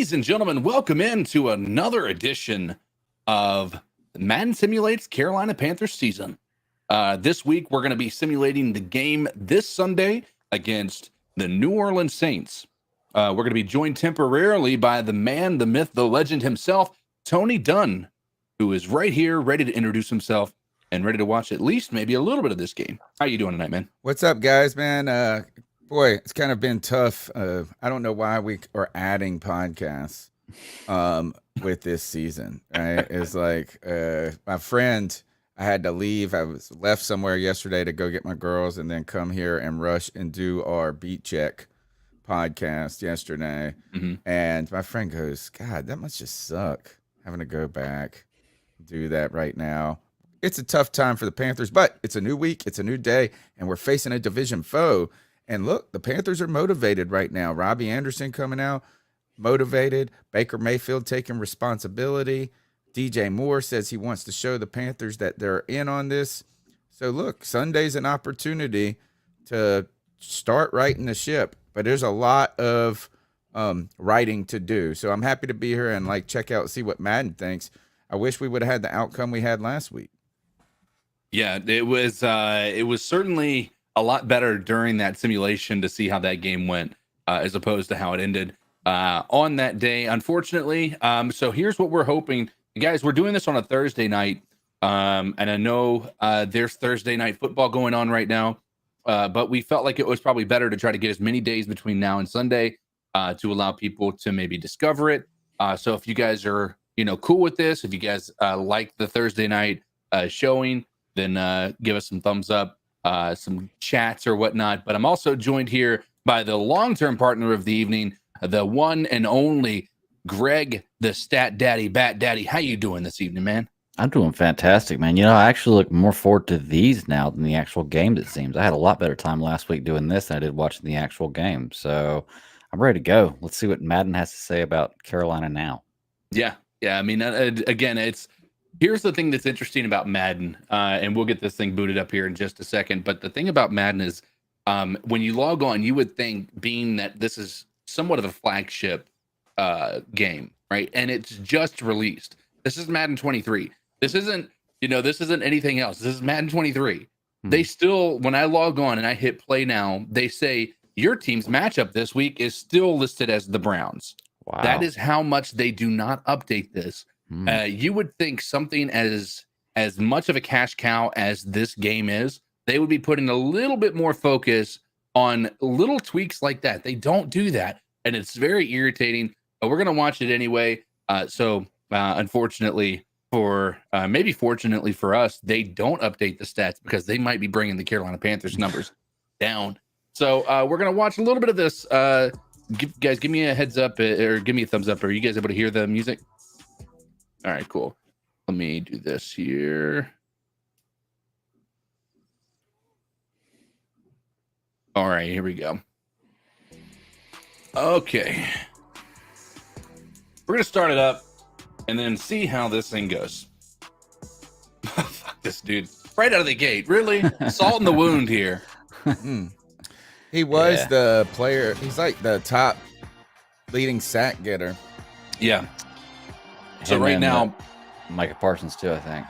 Ladies and gentlemen, welcome into another edition of Madden Simulates Carolina Panthers season. This week, we're going to be simulating the game this Sunday against the New Orleans Saints. We're going to be joined temporarily by the man, the myth, the legend himself, Tony Dunn, who is right here, ready to introduce himself and ready to watch at least maybe a little bit of this game. How you doing tonight, man? What's up, guys, man? Boy, it's kind of been tough. I don't know why we are adding podcasts with this season. Right? It's like my friend, I had to leave. I was left somewhere yesterday to go get my girls and then come here and rush and do our beat check podcast yesterday. Mm-hmm. And my friend goes, God, that must just suck having to go back do that right now. It's a tough time for the Panthers, but it's a new week, it's a new day, and we're facing a division foe. And look, the Panthers are motivated right now. Robbie Anderson coming out, motivated. Baker Mayfield taking responsibility. DJ Moore says he wants to show the Panthers that they're in on this. So look, Sunday's an opportunity to start righting the ship, but there's a lot of writing to do. So I'm happy to be here and check out, see what Madden thinks. I wish we would have had the outcome we had last week. Yeah, it was certainly a lot better during that simulation to see how that game went as opposed to how it ended on that day, unfortunately. So here's what we're hoping. Guys, we're doing this on a Thursday night, and I know there's Thursday night football going on right now, but we felt like it was probably better to try to get as many days between now and Sunday to allow people to maybe discover it. So if you guys are cool with this, if you guys like the Thursday night showing, then give us some thumbs up. Some chats or whatnot, but I'm also joined here by the long-term partner of the evening, the one and only Greg, the Stat Daddy, Bat Daddy. How you doing this evening, man? I'm doing fantastic, man. I actually look more forward to these now than the actual games, it seems. I had a lot better time last week doing this than I did watching the actual game, so I'm ready to go. Let's see what Madden has to say about Carolina now. Yeah. I mean, again, here's the thing that's interesting about Madden, and we'll get this thing booted up here in just a second. But the thing about Madden is when you log on, you would think, being that this is somewhat of a flagship game, right? And it's just released. This is Madden 23. This isn't anything else. This is Madden 23. They still, when I log on and I hit play now, they say your team's matchup this week is still listed as the Browns. Wow. That is how much they do not update this. You would think something as much of a cash cow as this game is, they would be putting a little bit more focus on little tweaks like that. They don't do that, and it's very irritating, but we're going to watch it anyway. So unfortunately maybe fortunately for us, they don't update the stats because they might be bringing the Carolina Panthers numbers down. So we're going to watch a little bit of this. Guys, give me a heads up or give me a thumbs up. Are you guys able to hear the music? All right, cool. Let me do this here. All right, here we go. Okay. We're going to start it up and then see how this thing goes. Fuck this dude. Right out of the gate. Really? Salt in the wound here. He was the player. He's like the top leading sack getter. Yeah. So right now, Micah Parsons too, I think.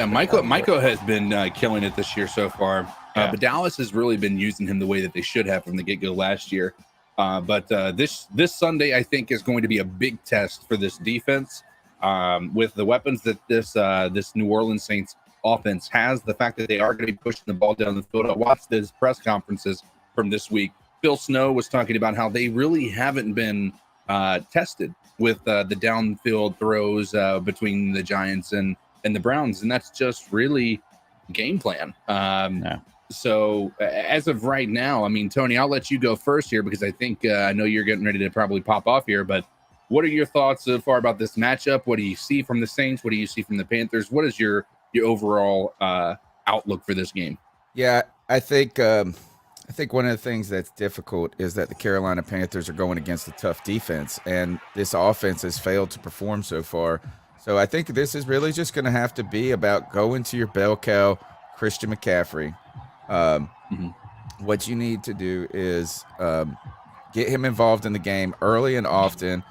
Micah has been killing it this year so far. But Dallas has really been using him the way that they should have from the get-go last year. But this Sunday, I think, is going to be a big test for this defense with the weapons that this New Orleans Saints offense has. The fact that they are going to be pushing the ball down the field. I watched these press conferences from this week. Phil Snow was talking about how they really haven't been tested with the downfield throws between the Giants and the Browns, and that's just really game plan. So as of right now, I mean, Tony, I'll let you go first here because I think I know you're getting ready to probably pop off here, but what are your thoughts so far about this matchup? What do you see from the Saints? What do you see from the Panthers? What is your overall outlook for this game? Yeah, I think one of the things that's difficult is that the Carolina Panthers are going against a tough defense, and this offense has failed to perform so far. So I think this is really just going to have to be about going to your bell cow, Christian McCaffrey. What you need to do is get him involved in the game early and often,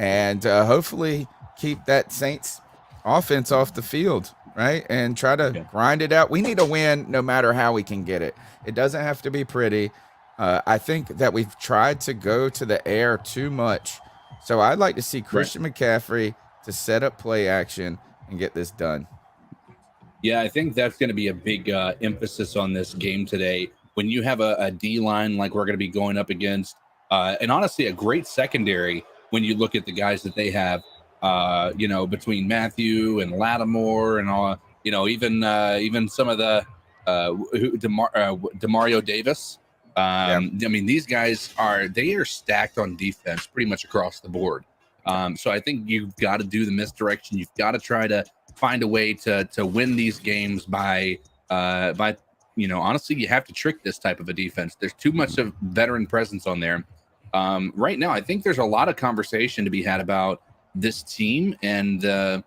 and hopefully keep that Saints offense off the field, right? And try to grind it out. We need a win no matter how we can get it. It doesn't have to be pretty. I think that we've tried to go to the air too much. So I'd like to see Christian McCaffrey to set up play action and get this done. Yeah, I think that's going to be a big emphasis on this game today. When you have a D line like we're going to be going up against, and honestly, a great secondary when you look at the guys that they have, between Matthew and Lattimore and all, even some of the Demario Davis. I mean, these guys are stacked on defense pretty much across the board. So I think you've got to do the misdirection. You've got to try to find a way to win these games by honestly, you have to trick this type of a defense. There's too much of veteran presence on there. Right now, I think there's a lot of conversation to be had about this team and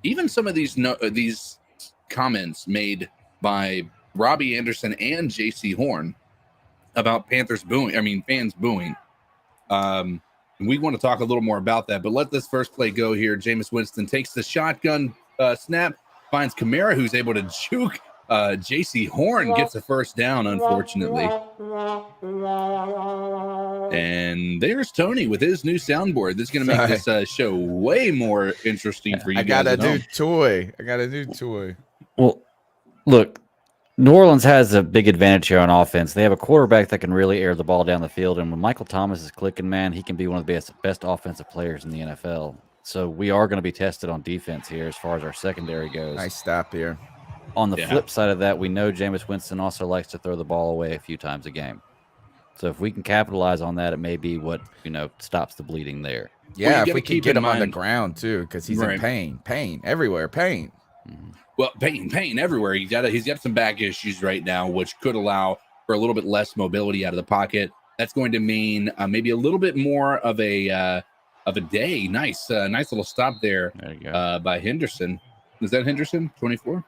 even some of these comments made by Robbie Anderson and JC Horn about fans booing. We want to talk a little more about that, but let this first play go here. Jameis Winston takes the shotgun snap, finds Kamara, who's able to juke. JC Horn gets a first down, unfortunately. And there's Tony with his new soundboard. This is going to make this show way more interesting for you guys. I got a new toy. Well, look, New Orleans has a big advantage here on offense. They have a quarterback that can really air the ball down the field. And when Michael Thomas is clicking, man, he can be one of the best offensive players in the NFL. So we are going to be tested on defense here as far as our secondary goes. Nice stop here. On the flip side of that, we know Jameis Winston also likes to throw the ball away a few times a game. So if we can capitalize on that, it may be what, stops the bleeding there. Yeah, well, if we can get him on the ground too, because he's in pain everywhere, pain. Mm-hmm. Well, pain everywhere. He's got some back issues right now, which could allow for a little bit less mobility out of the pocket. That's going to mean maybe a little bit more of a day. Nice little stop there you go. By Henderson. Is that Henderson? 24?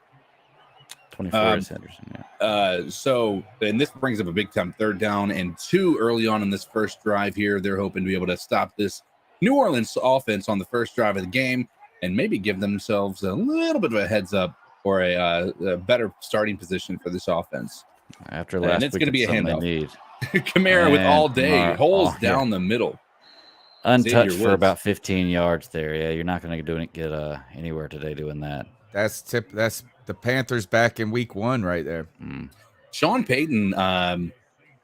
24 is Henderson, So, and this brings up a big time 3rd down and 2 early on in this first drive here. They're hoping to be able to stop this New Orleans offense on the first drive of the game and maybe give themselves a little bit of a heads up or a better starting position for this offense. After last and it's going to be a handoff. Kamara with all day holes down the middle. Untouched for about 15 yards there. Yeah, you're not going to get anywhere today doing that. That's the Panthers back in week 1 right there. Sean Payton,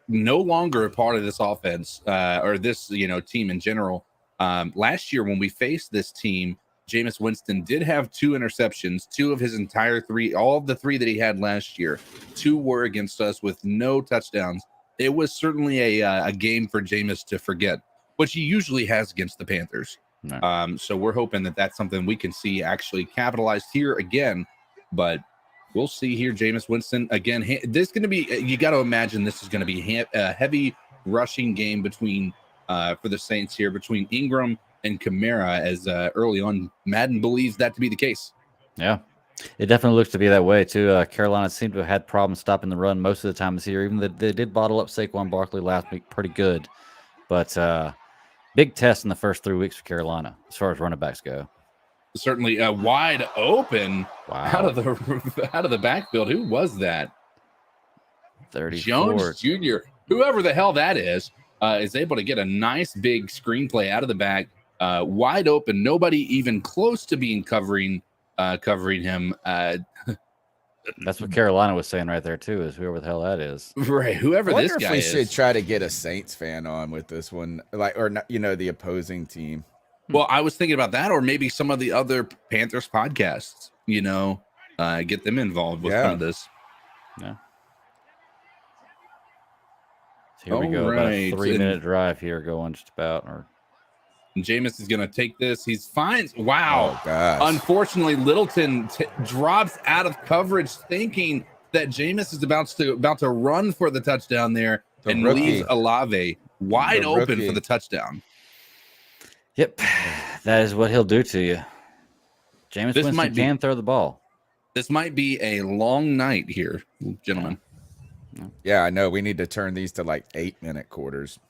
no longer a part of this offense or this team in general. Last year when we faced this team, Jameis Winston did have 2 interceptions, 2 of his entire 3, all of the 3 that he had last year. 2 were against us with no touchdowns. It was certainly a game for Jameis to forget, which he usually has against the Panthers. No. So we're hoping that that's something we can see actually capitalized here again. But we'll see here, Jameis Winston again. This is going to be, you got to imagine this is going to be a heavy rushing game for the Saints here between Ingram and Kamara, as early on Madden believes that to be the case. Yeah, it definitely looks to be that way too. Carolina seemed to have had problems stopping the run most of the time this year. Even they did bottle up Saquon Barkley last week pretty good, but big test in the first 3 weeks for Carolina as far as running backs go. Certainly wide open out of the backfield. Who was that? 34. Jones Jr. Whoever the hell that is able to get a nice big screenplay out of the back, wide open. Nobody even close to being covering him. That's what Carolina was saying right there too. Is whoever the hell that is, right? Whoever this guy is. We should try to get a Saints fan on with this one, or not, the opposing team. Well, I was thinking about that, or maybe some of the other Panthers podcasts, get them involved with some of this. Yeah. So here we go. About a 3-minute drive here going just about. And Jameis is going to take this. He's fine. Wow. Oh, gosh. Unfortunately, Littleton drops out of coverage thinking that Jameis is about to run for the touchdown there and leaves Olave wide open for the touchdown. Yep, that is what he'll do to you. Jameis Winston can throw the ball. This might be a long night here, gentlemen. Yeah, I know. We need to turn these to 8-minute quarters.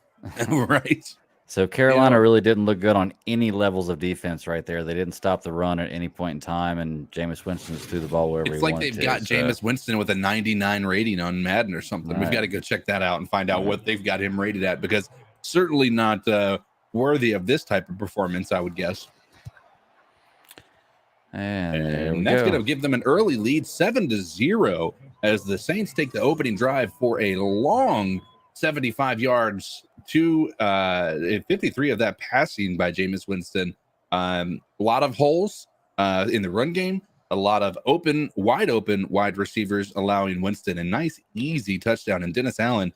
Right. So Carolina really didn't look good on any levels of defense right there. They didn't stop the run at any point in time, and Jameis Winston just threw the ball wherever he wanted to. It's like they've got Jameis Winston with a 99 rating on Madden or something. Right. We've got to go check that out and find out what they've got him rated at, because certainly not worthy of this type of performance, I would guess. And that's going to give them an early lead, 7-0, as the Saints take the opening drive for a long 75 yards to 53 of that passing by Jameis Winston. A lot of holes in the run game, a lot of wide open wide receivers, allowing Winston a nice, easy touchdown. And Dennis Allen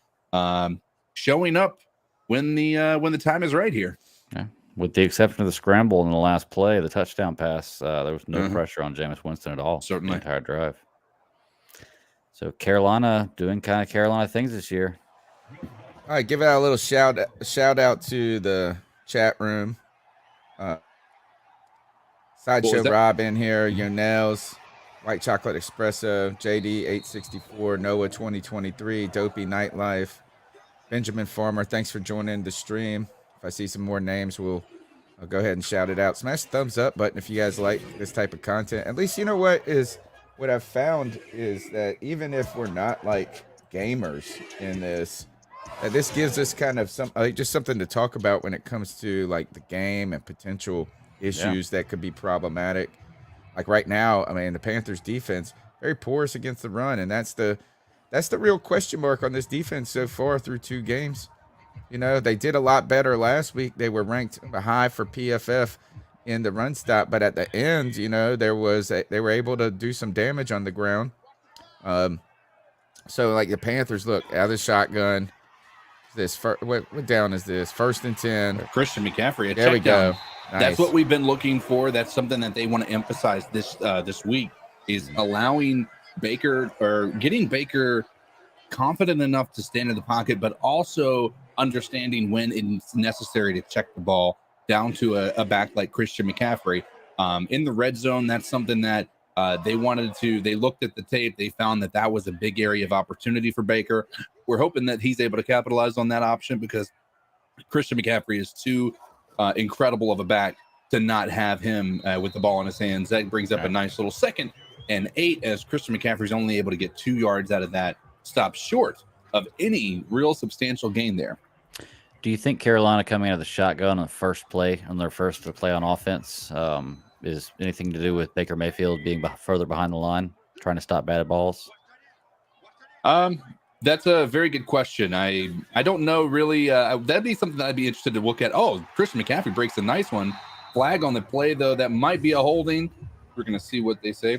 showing up when the time is right here. Yeah. With the exception of the scramble in the last play, the touchdown pass, there was no pressure on Jameis Winston at all. Certainly. The entire drive. So Carolina doing kind of Carolina things this year. All right, give out a little shout out to the chat room. Sideshow Rob in here, Yonels, White Chocolate Espresso, JD 864, Noah 2023, Dopey Nightlife, Benjamin Farmer. Thanks for joining the stream. If I see some more names, I'll go ahead and shout it out. Smash the thumbs up button if you guys like this type of content. At least, you know what I've found is that even if we're not like gamers in this, this gives us kind of just something to talk about when it comes to like the game and potential issues that could be problematic. Like right now, I mean, the Panthers defense very porous against the run, and that's the real question mark on this defense so far through 2 games. You know, they did a lot better last week. They were ranked high for PFF in the run stop, but at the end, you know, they were able to do some damage on the ground. So like the Panthers, look, out of the shotgun. What down is this? 1st and 10. Christian McCaffrey. There we go. Nice. That's what we've been looking for. That's something that they want to emphasize this week, is allowing Baker, or getting Baker confident enough to stand in the pocket, but also understanding when it's necessary to check the ball down to a back like Christian McCaffrey. In the red zone, that's something that they looked at the tape. They found that was a big area of opportunity for Baker. We're hoping that he's able to capitalize on that option, because Christian McCaffrey is too incredible of a back to not have him with the ball in his hands. That brings up a nice little 2nd and 8, as Christian McCaffrey's only able to get 2 yards out of that, stop short of any real substantial gain there. Do you think Carolina coming out of the shotgun on their first play on offense is anything to do with Baker Mayfield being further behind the line, trying to stop batted balls? That's a very good question. I don't know really. That'd be something that I'd be interested to look at. Oh, Christian McCaffrey breaks a nice one. Flag on the play, though. That might be a holding. We're going to see what they say.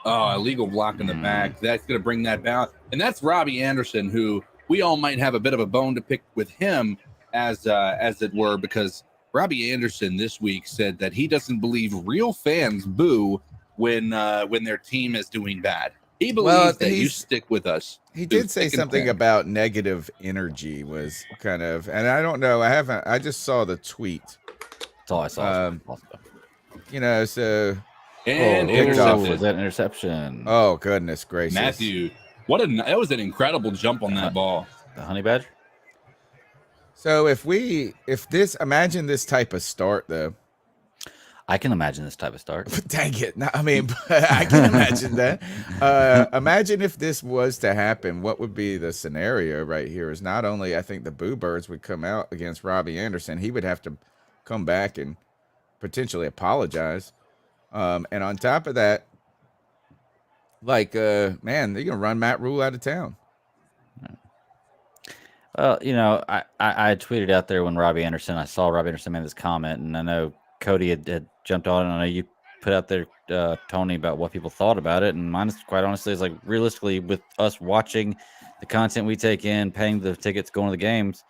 Oh, illegal block in the back. That's going to bring that down. And that's Robbie Anderson, who we all might have a bit of a bone to pick with him, as it were, because Robbie Anderson this week said that he doesn't believe real fans boo when their team is doing bad. He believes that you stick with us. He did say something about negative energy was kind of, and I don't know. I just saw the tweet. That's all I saw. You know, so. And was that interception? Oh, goodness gracious. Matthew, that was an incredible jump on that ball. The honey badger. So imagine this type of start, though. I can imagine this type of start. Dang it. No, I mean, I can imagine that. Imagine if this was to happen, what would be the scenario right here is not only, I think the Boo Birds would come out against Robbie Anderson. He would have to come back and potentially apologize. And on top of that, like, man, they're going to run Matt Rule out of town. You know, I tweeted out there when I saw Robbie Anderson made this comment, and I know Cody had jumped on it, and I know you put out there, Tony, about what people thought about it. And mine is, quite honestly, is like, realistically, with us watching the content we take in, paying the tickets, going to the games,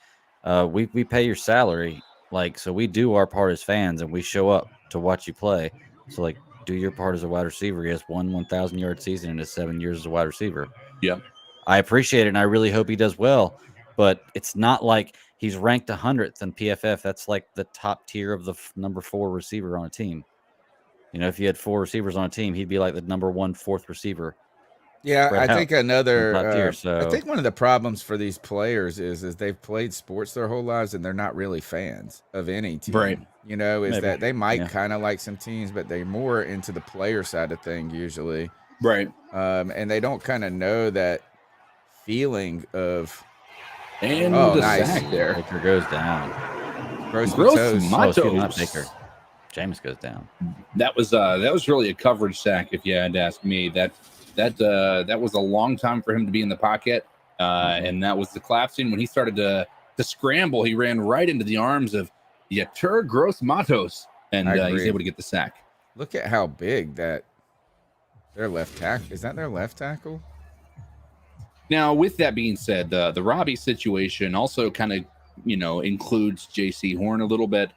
we pay your salary. Like, so we do our part as fans, and we show up to watch you play. So, like, do your part as a wide receiver. He has 1,000-yard season in his 7 years as a wide receiver. Yeah. I appreciate it, and I really hope he does well. But it's not like he's ranked 100th in PFF. That's like the top tier of the number 4 receiver on a team. You know, if you had 4 receivers on a team, he'd be like the number 1 fourth receiver. Yeah, spread I out think in top tier. I So think one of the problems for these players is they've played sports their whole lives and they're not really fans of any team. Right. You know, is Maybe. that they might Yeah. kind of like some teams, but they're more into the player side of thing usually. Right. And they don't kind of know that feeling of And Oh, the nice. sack there. Baker goes down. gross Gross Matos. Oh, excuse me, not Matos. Baker. James goes down. That was really a coverage sack, if you had to ask me. That was a long time for him to be in the pocket, and that was the collapsing when he started to scramble. He ran right into the arms of Yatur Gross Matos, and I he's agree. able to get the sack. Look at how big that their left tackle is. That their left tackle? Now, with that being said, the Robbie situation also kind of includes J.C. Horn a little bit.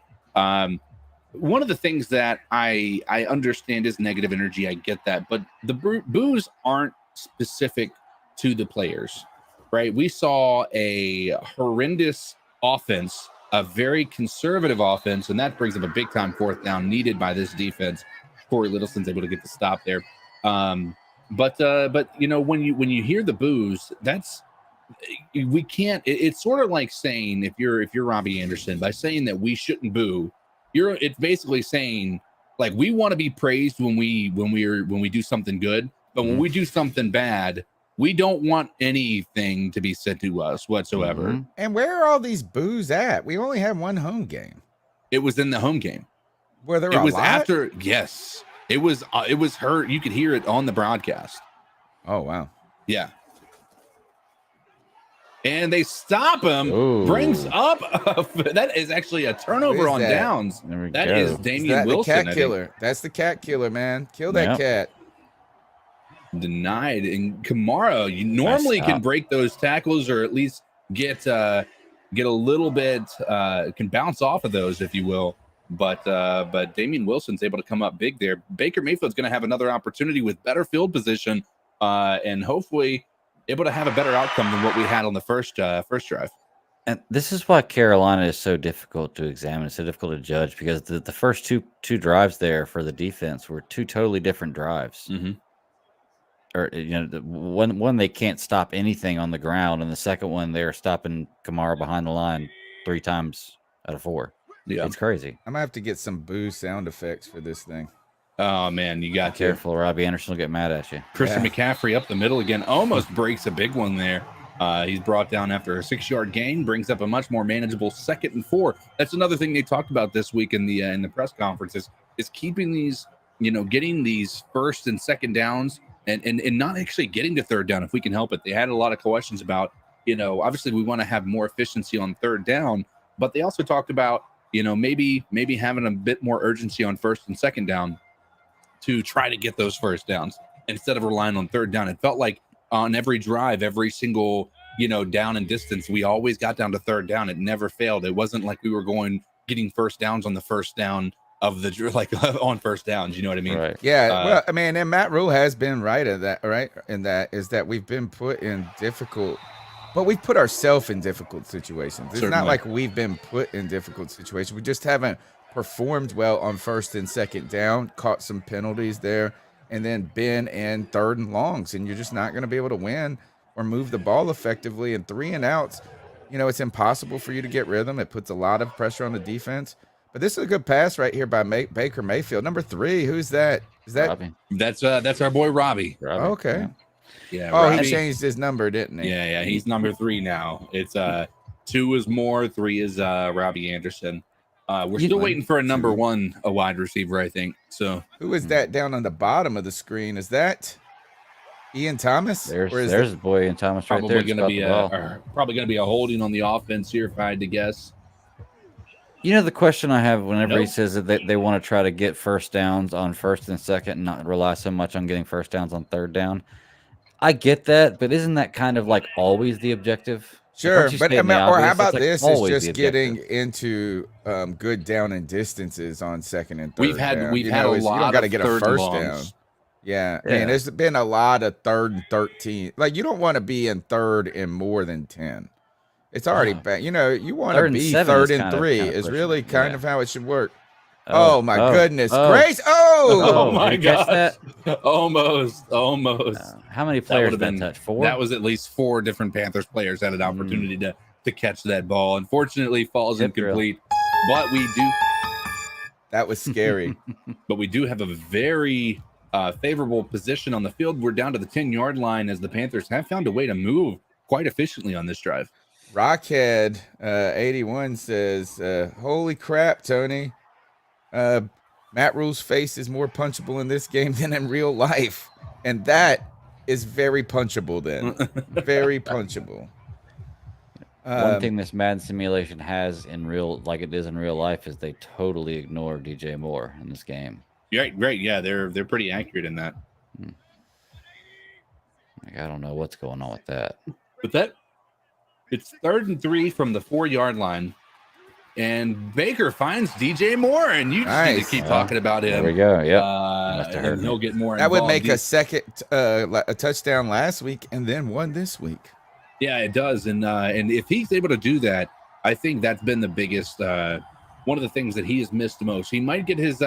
One of the things that I understand is negative energy. I get that, but the boos aren't specific to the players, right? We saw a horrendous offense, a very conservative offense, and that brings up a big time fourth down needed by this defense. Corey Littleston's able to get the stop there. But when you hear the boos, we can't. It's sort of like saying if you're Robbie Anderson, by saying that we shouldn't boo, it's basically saying like we want to be praised when we do something good, but when we do something bad, we don't want anything to be said to us whatsoever. And where are all these boos at? We only had one home game. It was in the home game. Were there It a was lot? after. Yes, it was heard. You could hear it on the broadcast. Oh wow. Yeah. And they stop him. Ooh. Brings up that is actually a turnover on that? downs. There we That go. is Is Damian that Wilson. the I cat think. killer? That's the cat killer, man. Kill that Yep. cat. Denied. And Kamara, you normally Nice can stop. break those tackles or at least get a little bit can bounce off of those, if you will. But Damian Wilson's able to come up big there. Baker Mayfield's going to have another opportunity with better field position and hopefully able to have a better outcome than what we had on the first drive. And this is why Carolina is so difficult to examine, so difficult to judge, because the first two drives there for the defense were two totally different drives. Mm-hmm. Or the one they can't stop anything on the ground, and the second one they're stopping Kamara behind the line 3 times out of 4. Yeah. It's crazy. I'm gonna have to get some boo sound effects for this thing. Oh man, you got to. Careful, Robbie Anderson will get mad at you. Christian McCaffrey up the middle again, almost breaks a big one there. He's brought down after a 6-yard gain, brings up a much more manageable 2nd and 4. That's another thing they talked about this week in the press conferences is keeping these, getting these 1st and 2nd downs and not actually getting to 3rd down if we can help it. They had a lot of questions about, obviously we want to have more efficiency on 3rd down, but they also talked about, maybe having a bit more urgency on 1st and 2nd down to try to get those 1st downs instead of relying on 3rd down. It felt like on every drive, every single, down and distance, we always got down to 3rd down. It never failed. It wasn't like we were getting 1st downs on the 1st down of the on 1st downs. You know what I mean? Right. Yeah. Well, I mean, and Matt Rule has been right in that. Right. And that is that we've been put in difficult, but we've put ourselves in difficult situations. It's not Certainly. like we've been put in difficult situations. We just haven't performed well on 1st and 2nd down, caught some penalties there, and then been in 3rd and longs, and you're just not going to be able to win or move the ball effectively. And 3 and outs, it's impossible for you to get rhythm. It puts a lot of pressure on the defense. But this is a good pass right here by Baker Mayfield. Number 3, who's that? Is that? Robbie. That's our boy Robbie. Robbie. Oh, okay. Yeah. Oh, Robbie. he changed his number, didn't he? Yeah. He's number 3 now. It's 2 is Moore, 3 is Robbie Anderson. We're still waiting for a number 1, a wide receiver, I think. So Who is that down on the bottom of the screen? Is that Ian Thomas? There's Or is his boy in Thomas right probably there. going to be a holding on the offense here, if I had to guess. The question I have whenever he Nope. says that they want to try to get 1st downs on 1st and 2nd and not rely so much on getting 1st downs on 3rd down. I get that, but isn't that kind of like always the objective? Sure, Aren't you but stating the or how obvious? about That's, like, this? Is always just the getting objective. into good down and distances on 2nd and 3rd. We've had down. a You don't lot got to of get a 3rd 1st longs. down. Yeah, Yeah. man, there's been a lot of 3rd and 13. Like you don't want to be in 3rd and more than 10. It's already bad. You want 3rd to and be 7 3rd is and kind of 3 is pushing really it. kind Yeah. of how it should work. Oh my goodness. Oh. Grace. Oh, Oh my did you catch gosh. that? Almost. How many That players would have that been touched? 4? That was at least 4 different Panthers players had an opportunity to catch that ball. Unfortunately, falls Hip drill. incomplete. But we do that was scary. have a very favorable position on the field. We're down to the 10-yard line as the Panthers have found a way to move quite efficiently on this drive. Rockhead 81 says, holy crap, Tony. Matt Rule's face is more punchable in this game than in real life. And that is very punchable then. Very punchable. One thing this Madden simulation has in real, like it is in real life, is they totally ignore DJ Moore in this game. Right. Yeah, they're pretty accurate in that. Like, I don't know what's going on with that. But it's 3rd and 3 from the 4-yard line. And Baker finds DJ Moore, and you just need to keep talking about him. There we go. Yeah, and he'll get more. That would make a second a touchdown last week and then one this week. Yeah, it does. And if he's able to do that, I think that's been the biggest one of the things that he has missed most. He might get his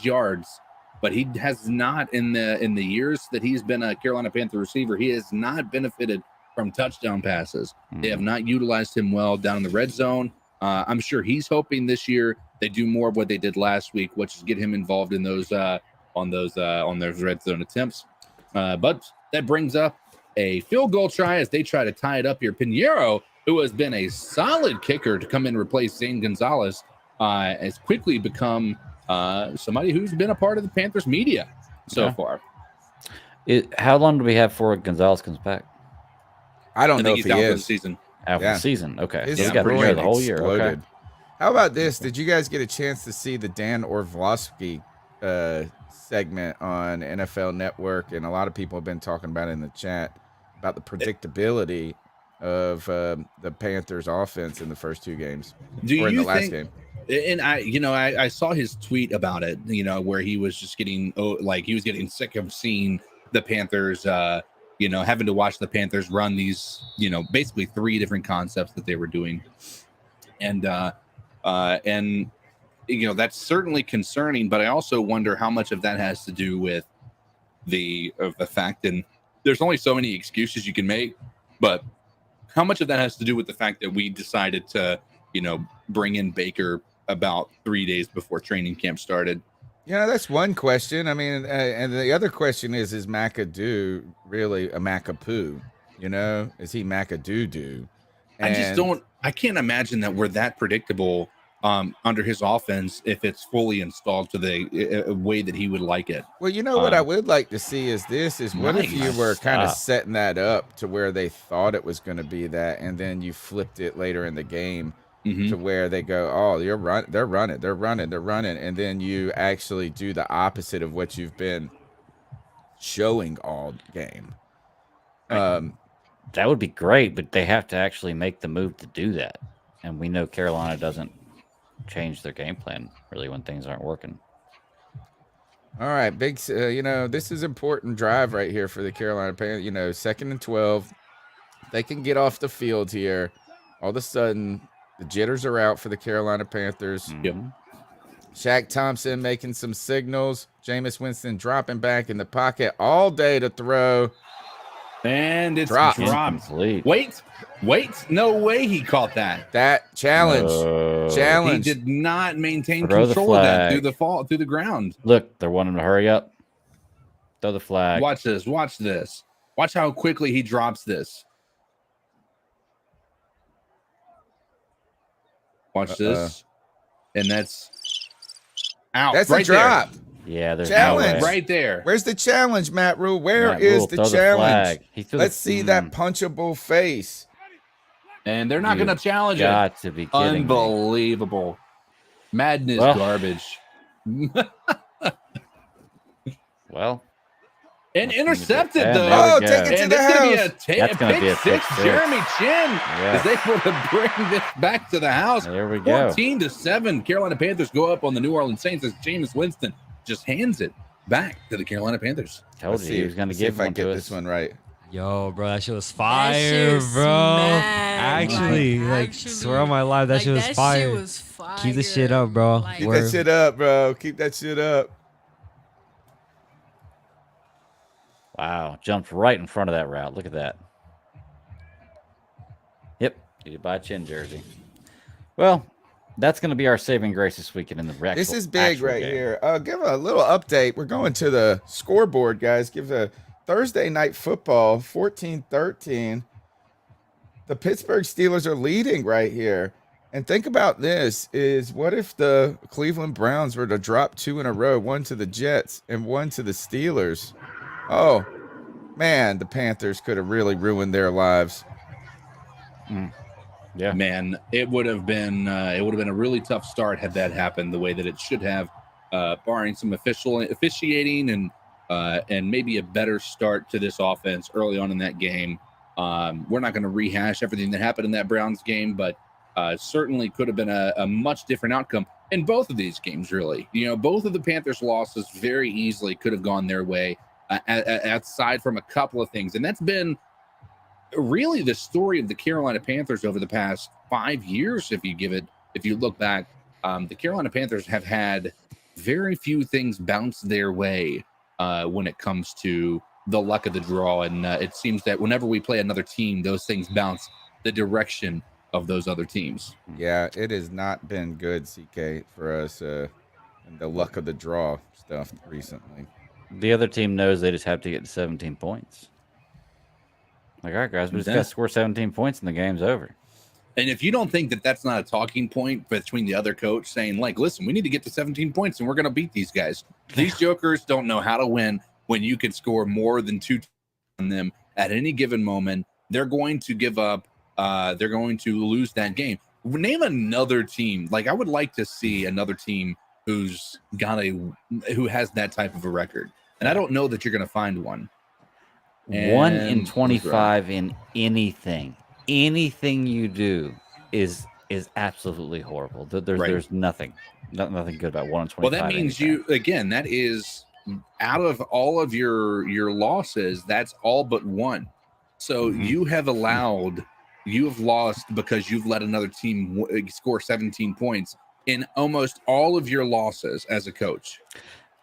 yards, but he has not in the years that he's been a Carolina Panther receiver. He has not benefited from touchdown passes. They have not utilized him well down in the red zone. I'm sure he's hoping this year they do more of what they did last week, which is get him involved in those on those red zone attempts. But that brings up a field goal try as they try to tie it up here. Pinheiro, who has been a solid kicker to come in and replace Zane Gonzalez, has quickly become somebody who's been a part of the Panthers media so far. How long do we have before Gonzalez comes back? I don't know if he's he out for the is. season. Out for the season. Okay. His So we got to brain the whole year. exploded. Okay. How about this? Did you guys get a chance to see the Dan Orlovsky segment on NFL Network? And a lot of people have been talking about it in the chat about the predictability of the Panthers offense in the first 2 games or in the last game. And I saw his tweet about it, where he was just getting he was getting sick of seeing the Panthers, having to watch the Panthers run these, basically 3 different concepts that they were doing. And that's certainly concerning, but I also wonder how much of that has to do with the fact, and there's only so many excuses you can make, but how much of that has to do with the fact that we decided to, bring in Baker about 3 days before training camp started? That's one question. I mean, and the other question is McAdoo really a Macapoo? Is he Macadoo? I can't imagine that we're that predictable under his offense if it's fully installed to the way that he would like it. Well, what I would like to see is what if you were kind of setting that up to where they thought it was going to be that, and then you flipped it later in the game to where they go, oh, they're running, and then you actually do the opposite of what you've been showing all game. That would be great, but they have to actually make the move to do that. And we know Carolina doesn't change their game plan really when things aren't working. All right, big. This is important drive right here for the Carolina Panthers. 2nd and 12. They can get off the field here. All of a sudden, the jitters are out for the Carolina Panthers. Yep. Shaq Thompson making some signals. Jameis Winston dropping back in the pocket all day to throw. And it's dropped. Wait. No way he caught that. That challenge. He did not maintain control of that through the ground. Look, they're wanting to hurry up. Throw the flag. Watch this. Watch how quickly he drops this. Watch this. And that's out. That's right a drop. There. Yeah, there's challenge no way. Right there. Where's the challenge, Matt Rule? Where is the challenge? Let's see that punchable face. And they're not going to challenge it. Got to be kidding Unbelievable. Me. Madden is garbage. Well. And intercepted, though. Oh, take it to the house. That's going to be a pick six. Jeremy Chin is able to bring this back to the house. There we go. 14-7. Carolina Panthers go up on the New Orleans Saints as Jameis Winston just hands it back to the Carolina Panthers. Told you he was going to give one to us. this one right. Yo, bro, that shit was That fire, shit was bro. smack. Actually, swear on my life, that shit was fire. Shit was fire. Keep the shit up, bro. Like, Keep that shit up, bro. Keep that shit up. Wow, jumped right in front of that route. Look at that. Yep, you did buy a chin jersey. Well, that's going to be our saving grace this weekend in the actual, This is big right game. here. Give a little update. We're going to the scoreboard, guys. Give a Thursday night football, 14-13. The Pittsburgh Steelers are leading right here. And think about this, is what if the Cleveland Browns were to drop 2 in a row, one to the Jets and one to the Steelers? Oh, man, the Panthers could have really ruined their lives. Yeah, man, it would have been a really tough start had that happened the way that it should have, barring some officiating and maybe a better start to this offense early on in that game. We're not going to rehash everything that happened in that Browns game, but certainly could have been a much different outcome in both of these games. Really, both of the Panthers' losses very easily could have gone their way, aside from a couple of things, and that's been really the story of the Carolina Panthers over the past 5 years. If you look back, the Carolina Panthers have had very few things bounce their way when it comes to the luck of the draw. And it seems that whenever we play another team, those things bounce the direction of those other teams. Yeah, it has not been good, CK, for us and the luck of the draw stuff recently. the other team knows they just have to get to 17 points. Like, all right, guys, we just got to score 17 points and the game's over. And if you don't think that that's not a talking point between the other coach saying, like, listen, we need to get to 17 points and we're going to beat these guys. These jokers don't know how to win when you can score more than 2 on them at any given moment. They're going to give up. They're going to lose that game. Name another team. Like, I would like to see another team who has that type of a record. And I don't know that you're going to find one. 1 in 25 in anything. Anything you do is absolutely horrible. There's nothing good about 1 in 25. Well, that means that is out of all of your losses, that's all but one. So you have lost because you've let another team score 17 points in almost all of your losses as a coach.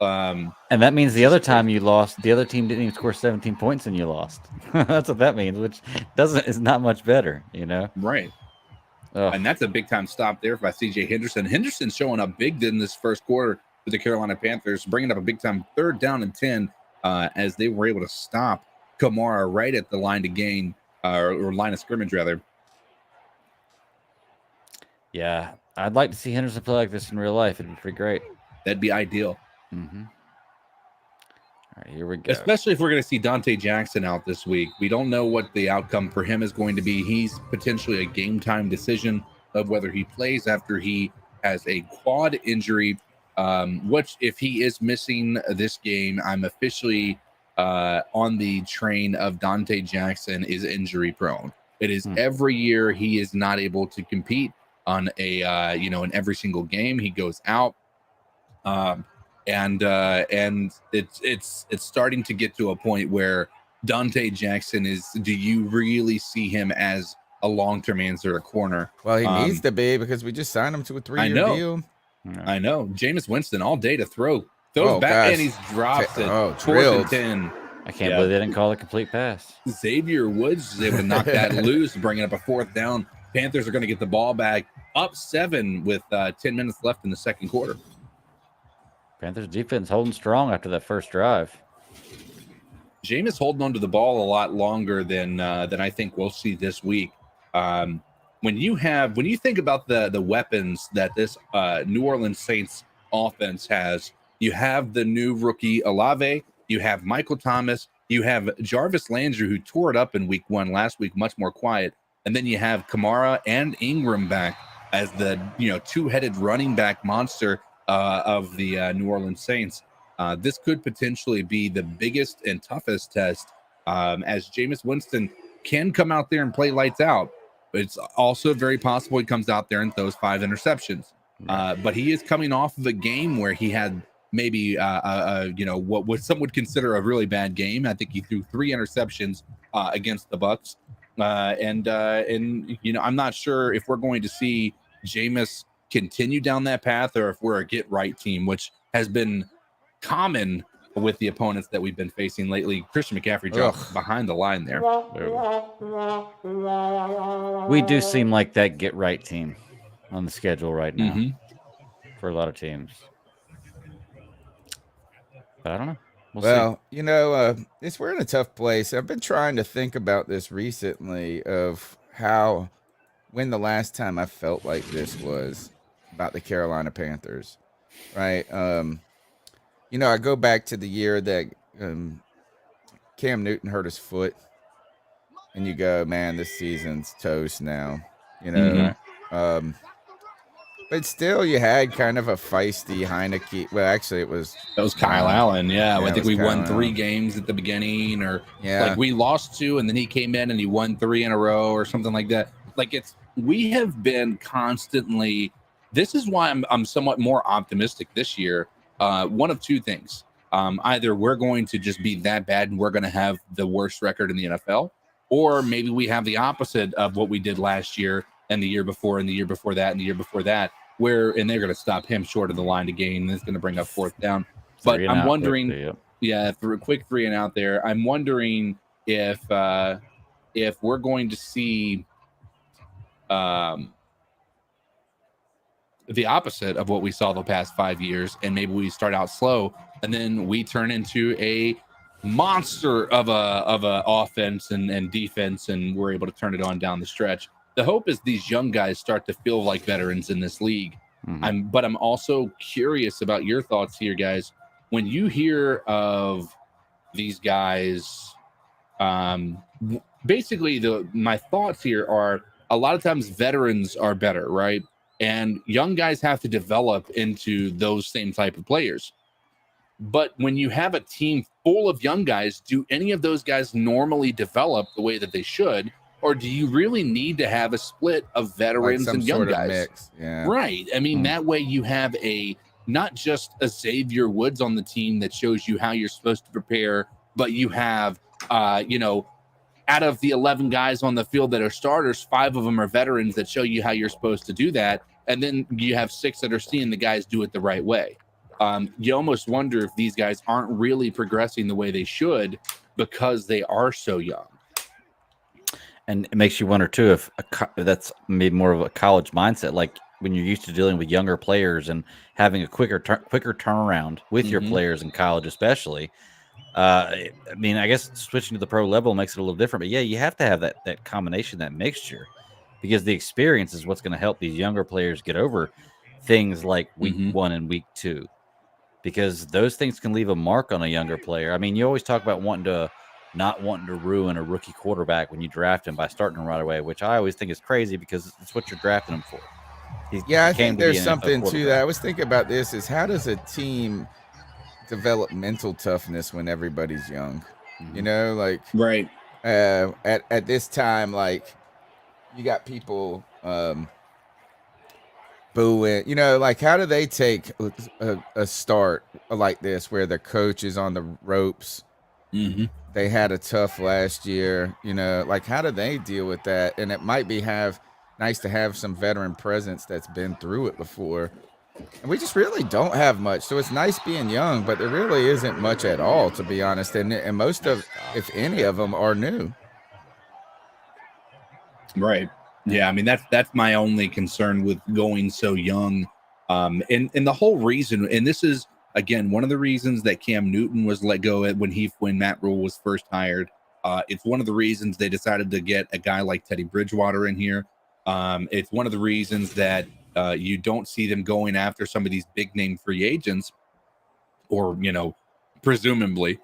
And that means the other time you lost, the other team didn't even score 17 points and you lost. That's what that means, which is not much better, Right. Ugh. And that's a big time stop there by CJ Henderson. Henderson showing up big in this first quarter for the Carolina Panthers, bringing up a big time 3rd down and 10 as they were able to stop Kamara right at the line to gain or line of scrimmage rather. Yeah, I'd like to see Henderson play like this in real life. It'd be pretty great. That'd be ideal. Mm-hmm. All right, here we go. Especially if we're going to see Dante Jackson out this week. We don't know what the outcome for him is going to be. He's potentially a game time decision of whether he plays after he has a quad injury, which if he is missing this game, I'm officially on the train of Dante Jackson is injury prone. It is every year he is not able to compete on in every single game. He goes out. And it's starting to get to a point where Dante Jackson do you really see him as a long-term answer, a corner? Well, he needs to be because we just signed him to a 3-year deal. I know. Jameis Winston all day to throws back and he's dropped it. 4th and 10. I can't believe they didn't call it a complete pass. Xavier Woods is able to knock that loose, bringing up a 4th down. Panthers are going to get the ball back up 7 with 10 minutes left in the second quarter. Panthers defense holding strong after that first drive. Jameis holding onto the ball a lot longer than I think we'll see this week. When you think about the weapons that this New Orleans Saints offense has, you have the new rookie Olave, you have Michael Thomas, you have Jarvis Landry, who tore it up in week 1 last week, much more quiet, and then you have Kamara and Ingram back as the 2-headed running back monster of the New Orleans Saints. This could potentially be the biggest and toughest test as Jameis Winston can come out there and play lights out. But it's also very possible he comes out there and throws 5 interceptions. But he is coming off of a game where he had maybe what some would consider a really bad game. I think he threw 3 interceptions against the Bucks, and I'm not sure if we're going to see Jameis continue down that path or if we're a get right team, which has been common with the opponents that we've been facing lately. Christian McCaffrey dropped behind the line there. We do seem like that get right team on the schedule right now for a lot of teams. But I don't know. We're in a tough place. I've been trying to think about this recently of when the last time I felt like this was about the Carolina Panthers, right? I go back to the year that Cam Newton hurt his foot, and you go, man, this season's toast now, but still, you had kind of a feisty Heineke. Well, actually, that was Kyle Allen. Yeah, I think we won Kyle 3 Allen. games at the beginning, or like we lost 2, and then he came in and he won 3 in a row, or something like that. Like we have been constantly. This is why I'm somewhat more optimistic this year. One of 2 things: either we're going to just be that bad and we're going to have the worst record in the NFL, or maybe we have the opposite of what we did last year and the year before and the year before that and the year before that, and they're going to stop him short of the line to gain, and it's going to bring up 4th down. But I'm wondering, through a quick 3 and out there, I'm wondering if we're going to see the opposite of what we saw the past 5 years, and maybe we start out slow and then we turn into a monster of a offense and defense, and we're able to turn it on down the stretch. The hope is these young guys start to feel like veterans in this league. But I'm also curious about your thoughts here, guys. When you hear of these guys, basically my thoughts here are a lot of times veterans are better, right? And young guys have to develop into those same type of players. But when you have a team full of young guys, do any of those guys normally develop the way that they should? Or do you really need to have a split of veterans and young guys? Mix. Yeah. Right. I mean, that way you have not just a Xavier Woods on the team that shows you how you're supposed to prepare, but you have, out of the 11 guys on the field that are starters, 5 of them are veterans that show you how you're supposed to do that. And then you have 6 that are seeing the guys do it the right way. You almost wonder if these guys aren't really progressing the way they should because they are so young. And it makes you wonder, too, if that's maybe more of a college mindset, like when you're used to dealing with younger players and having a quicker turnaround with your players in college especially. I mean, I guess switching to the pro level makes it a little different. But, yeah, you have to have that combination, that mixture, because the experience is what's going to help these younger players get over things like week 1 and week 2, because those things can leave a mark on a younger player. I mean, you always talk about not wanting to ruin a rookie quarterback when you draft him by starting him right away, which I always think is crazy because it's what you're drafting him for. I think there's something to that. I was thinking about this is how does a team develop mental toughness when everybody's young? Right. At this time, like you got people booing, how do they take a start like this where the coach is on the ropes? They had a tough last year, how do they deal with that? And it might be nice to have some veteran presence that's been through it before. And we just really don't have much. So it's nice being young, but there really isn't much at all, to be honest. And most of, if any of them, are new. Right. Yeah. I mean, that's my only concern with going so young. And the whole reason, and this is, again, one of the reasons that Cam Newton was let go when Matt Rule was first hired. It's one of the reasons they decided to get a guy like Teddy Bridgewater in here. It's one of the reasons that you don't see them going after some of these big name free agents, or presumably,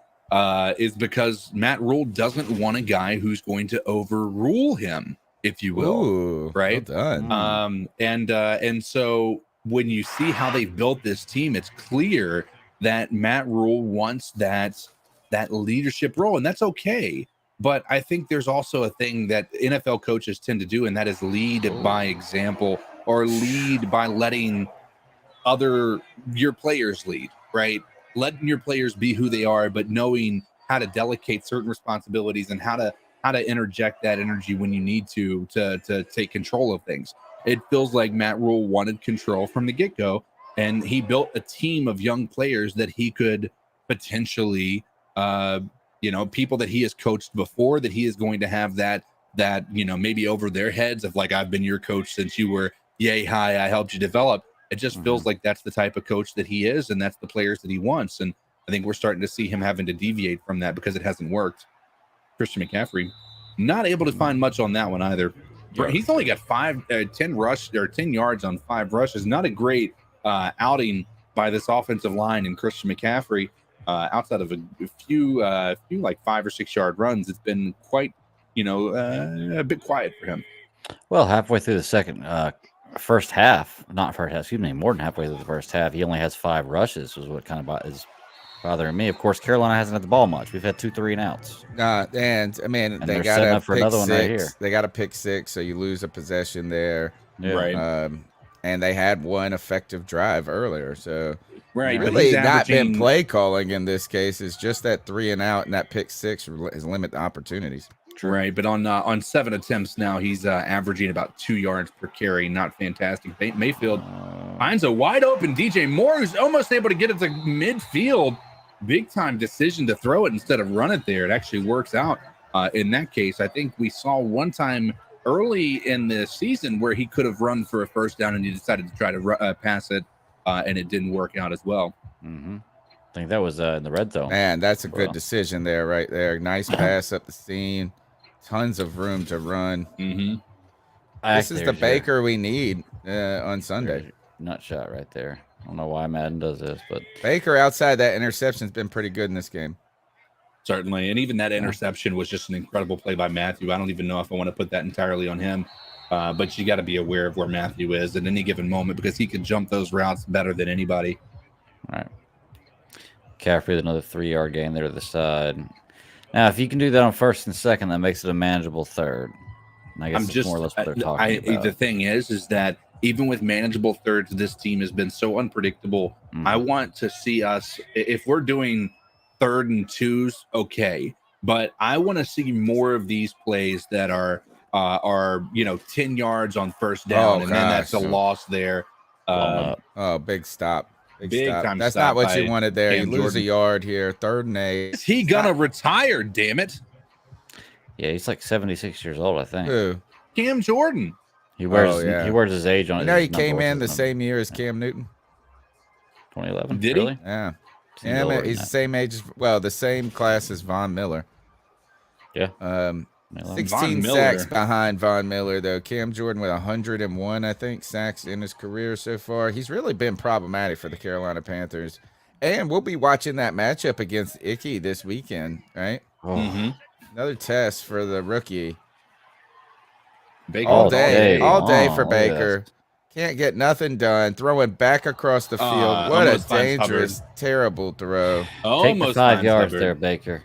is because Matt Rule doesn't want a guy who's going to overrule him, if you will. Ooh, right? Well done. And so when you see how they built this team, it's clear that Matt Rule wants that leadership role, and that's okay. But I think there's also a thing that NFL coaches tend to do, and that is lead by example, or lead by letting your players lead. right? Letting your players be who they are, but knowing how to delegate certain responsibilities and how to interject that energy when you need to take control of things. It feels like Matt Rule wanted control from the get-go, and he built a team of young players that he could potentially, people that he has coached before, that he is going to have that maybe over their heads of like, I've been your coach since you were yay high, I helped you develop. It just feels like that's the type of coach that he is, and that's the players that he wants. And I think we're starting to see him having to deviate from that because it hasn't worked. Christian McCaffrey, not able to find much on that one either. Yeah. He's only got 10 yards on 5 rushes. Not a great outing by this offensive line and Christian McCaffrey. Outside of a few like 5 or 6 yard runs, it's been quite, a bit quiet for him. Well, halfway through the first half, more than halfway through the first half, he only has 5 rushes, was what kind of is bothering me. Of course, Carolina hasn't had the ball much. We've had 2 3 and outs. And I mean, they got up for another one right here. They got a pick 6, so you lose a possession there. Yeah. Right. And they had one effective drive earlier, so really not been play calling in this case. It's just that 3 and out and that pick 6 has limited the opportunities. Right, but on 7 attempts now, he's averaging about 2 yards per carry. Not fantastic. Mayfield finds a wide open DJ Moore, who's almost able to get it to midfield. Big time decision to throw it instead of run it there. It actually works out in that case. I think we saw one time early in the season where he could have run for a first down and he decided to try to pass it, and it didn't work out as well. Mm-hmm. I think that was in the red zone. Man, that's a good decision there, right there. Nice pass up the seam. Tons of room to run. Mm-hmm. This is the Baker we need on Sunday. Nut shot right there. I don't know why Madden does this, but Baker outside that interception has been pretty good in this game. Certainly, and even that interception was just an incredible play by Matthew. I don't even know if I want to put that entirely on him, but you got to be aware of where Matthew is at any given moment because he can jump those routes better than anybody. All right. Caffrey with another 3 yard gain there to the side. Now, if you can do that on 1st and 2nd, that makes it a manageable 3rd. And I guess it's more or less what they're talking about. The thing is that even with manageable 3rds, this team has been so unpredictable. I want to see us, if we're doing 3rd and 2s, okay. But I want to see more of these plays that are 10 yards on 1st down, and then that's a loss there. Big stop. Big stop. time. That's not what you wanted there. You lose a yard here. 3rd and 8. Is he gonna retire? Damn it! Yeah, he's like 76 years old, I think. Who? Cam Jordan. He wears his age on it. He came in the same year as Cam Newton. 2011. Did really? he? Yeah. He's the same age the same class as Von Miller. Yeah. 16 sacks behind Von Miller, though. Cam Jordan with 101, I think, sacks in his career so far. He's really been problematic for the Carolina Panthers. And we'll be watching that matchup against Icky this weekend, right? Oh. Mm-hmm. Another test for the rookie. Baker. All day for Baker. Yes. Can't get nothing done. Throwing back across the field. What a dangerous, terrible throw. Take the 5 yards there, Baker.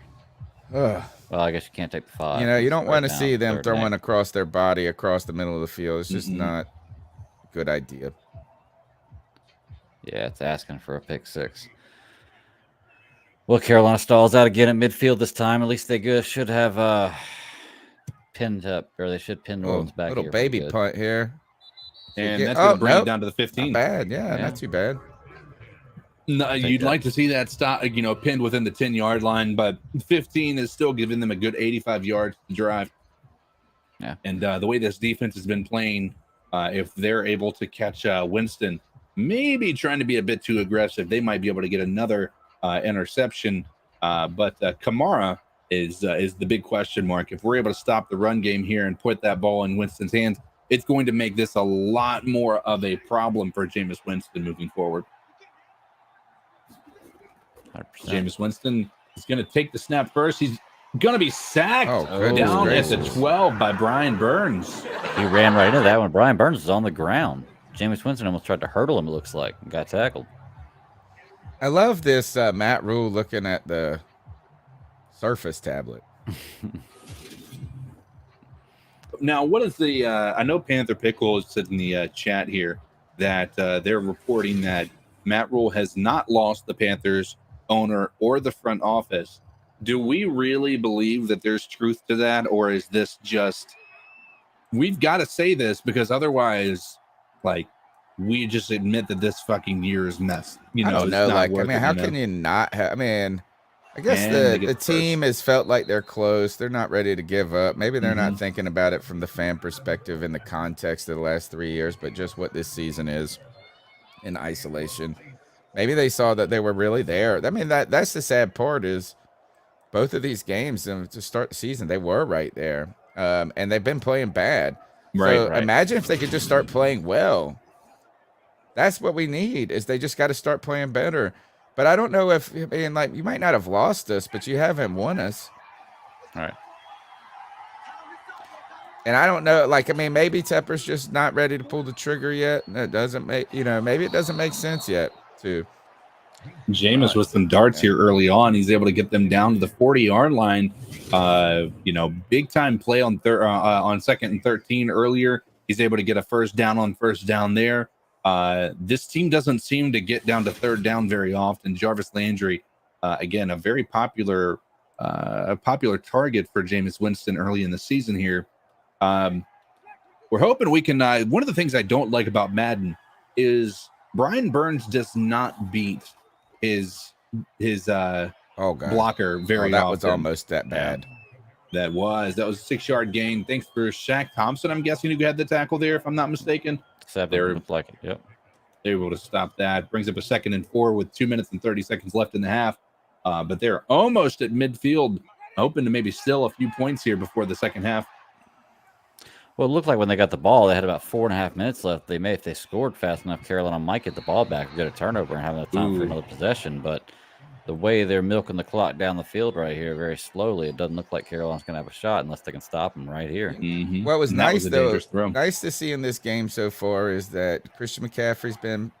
Well, I guess you can't take the 5. You don't want to see them throwing across their body across the middle of the field. It's just not a good idea. Yeah, it's asking for a pick 6. Well, Carolina stalls out again at midfield this time. At least they should have pinned up, or they should pin Orleans back. Little baby punt here. And that's going to bring it down to the 15. Not bad. Yeah, not too bad. No, you'd like to see that stop, pinned within the 10-yard line, but 15 is still giving them a good 85 yards to drive. Yeah. And the way this defense has been playing, if they're able to catch Winston, maybe trying to be a bit too aggressive, they might be able to get another interception. But Kamara is the big question mark. If we're able to stop the run game here and put that ball in Winston's hands, it's going to make this a lot more of a problem for Jameis Winston moving forward. 100%. Jameis Winston is going to take the snap first. He's going to be sacked down at the 12 by Brian Burns. He ran right into that one. Brian Burns is on the ground. Jameis Winston almost tried to hurdle him, it looks like, and got tackled. I love this Matt Rule looking at the Surface tablet. Now, what is the I know Panther Pickle is in the chat here that they're reporting that Matt Rule has not lost the Panthers owner or the front office. Do we really believe that there's truth to that, or is this just we've got to say this because otherwise, like, we just admit that this fucking year is messed. You know, I don't it's know. not Like, I worth mean, it, how you know? can you not have? I mean, I guess And they the get team first. has felt like they're close. They're not ready to give up. Maybe they're Mm-hmm. not thinking about it from the fan perspective in the context of the last 3 years, but just what this season is in isolation. Maybe they saw that they were really there. I mean, that's the sad part is both of these games to start the season, they were right there. And they've been playing bad. So Right. imagine if they could just start playing well. That's what we need is they just got to start playing better. But I don't know if, I mean, like, you might not have lost us, but you haven't won us. All right. And I don't know, like, I mean, maybe Tepper's just not ready to pull the trigger yet. That doesn't make, maybe it doesn't make sense yet, too. Jameis with some darts here early on. He's able to get them down to the 40-yard line. Big time play on second and 13 earlier. He's able to get a first down on first down there. This team doesn't seem to get down to third down very often. Jarvis Landry, again, a very popular target for Jameis Winston early in the season here. We're hoping we can. One of the things I don't like about Madden is Brian Burns does not beat his blocker very that often. was almost that bad. That was a 6-yard gain. Thanks for Shaq Thompson. I'm guessing who had the tackle there, if I'm not mistaken. 7 looked like it. Yep. They're able to stop that. Brings up a 2nd and 4 with 2 minutes and 30 seconds left in the half. But they're almost at midfield, hoping to maybe steal a few points here before the second half. Well, it looked like when they got the ball, they had about 4.5 minutes left. If they scored fast enough, Carolina might get the ball back, get a turnover, and have enough time for another possession. But the way they're milking the clock down the field right here very slowly, it doesn't look like Carolina's going to have a shot unless they can stop them right here. Mm-hmm. What was nice, though, throw. nice to see in this game so far is that Christian McCaffrey's been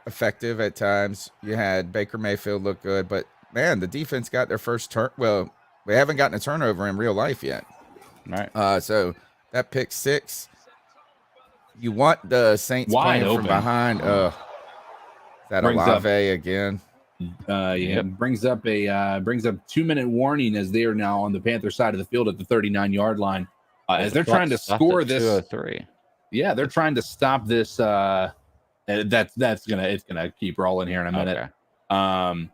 effective at times. You had Baker Mayfield look good, but, man, the defense got their first turn. Well, we haven't gotten a turnover in real life yet. Right. So that pick 6, you want the Saints Wide playing open. from behind. Is that Brings Olave again? Brings up 2-minute warning as they are now on the Panther side of the field at the 39-yard line. As they're trying to score this. 2:03. Yeah, they're trying to stop this. It's gonna keep rolling here in a minute. Okay.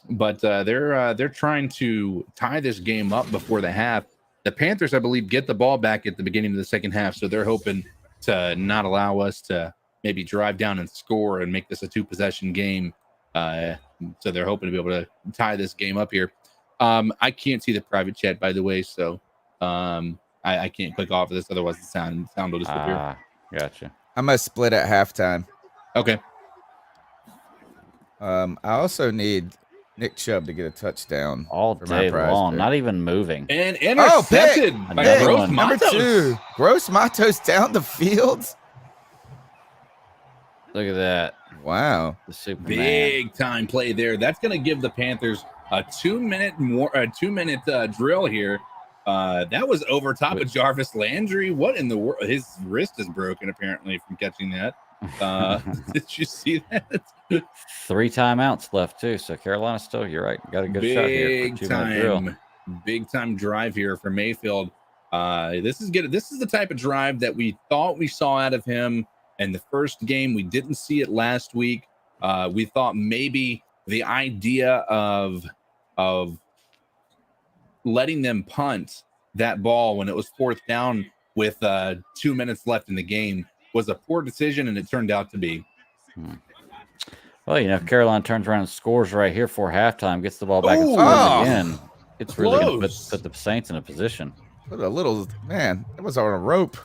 But they're trying to tie this game up before the half. The Panthers, I believe, get the ball back at the beginning of the second half, so they're hoping to not allow us to maybe drive down and score and make this a 2-possession game. So they're hoping to be able to tie this game up here. I can't see the private chat, by the way, so I can't click off of this. Otherwise, the sound will disappear. Gotcha. I must split at halftime. Okay. I also need Nick Chubb to get a touchdown All for my day prize long, pick. not even moving. And intercepted pick! by Another Gross one. Number Matos. 2, Gross Matos down the field. Look at that. Wow. The Superman. Big time play there. That's going to give the Panthers a 2-minute drill here. That was over top of Jarvis Landry. What in the world? His wrist is broken apparently from catching that. Did you see that? 3 timeouts left too. So Carolina still, you're right, got a good shot here. For 2-minute drill. Big time drive here for Mayfield. This is good. This is the type of drive that we thought we saw out of him in the first game. We didn't see it last week. We thought maybe the idea of letting them punt that ball when it was 4th down with 2 minutes left in the game was a poor decision, and it turned out to be. Well, if Carolina turns around and scores right here for halftime, gets the ball back and Ooh. scores again, it's really going to Close. put the Saints in a position. What a little, man, it was on a rope.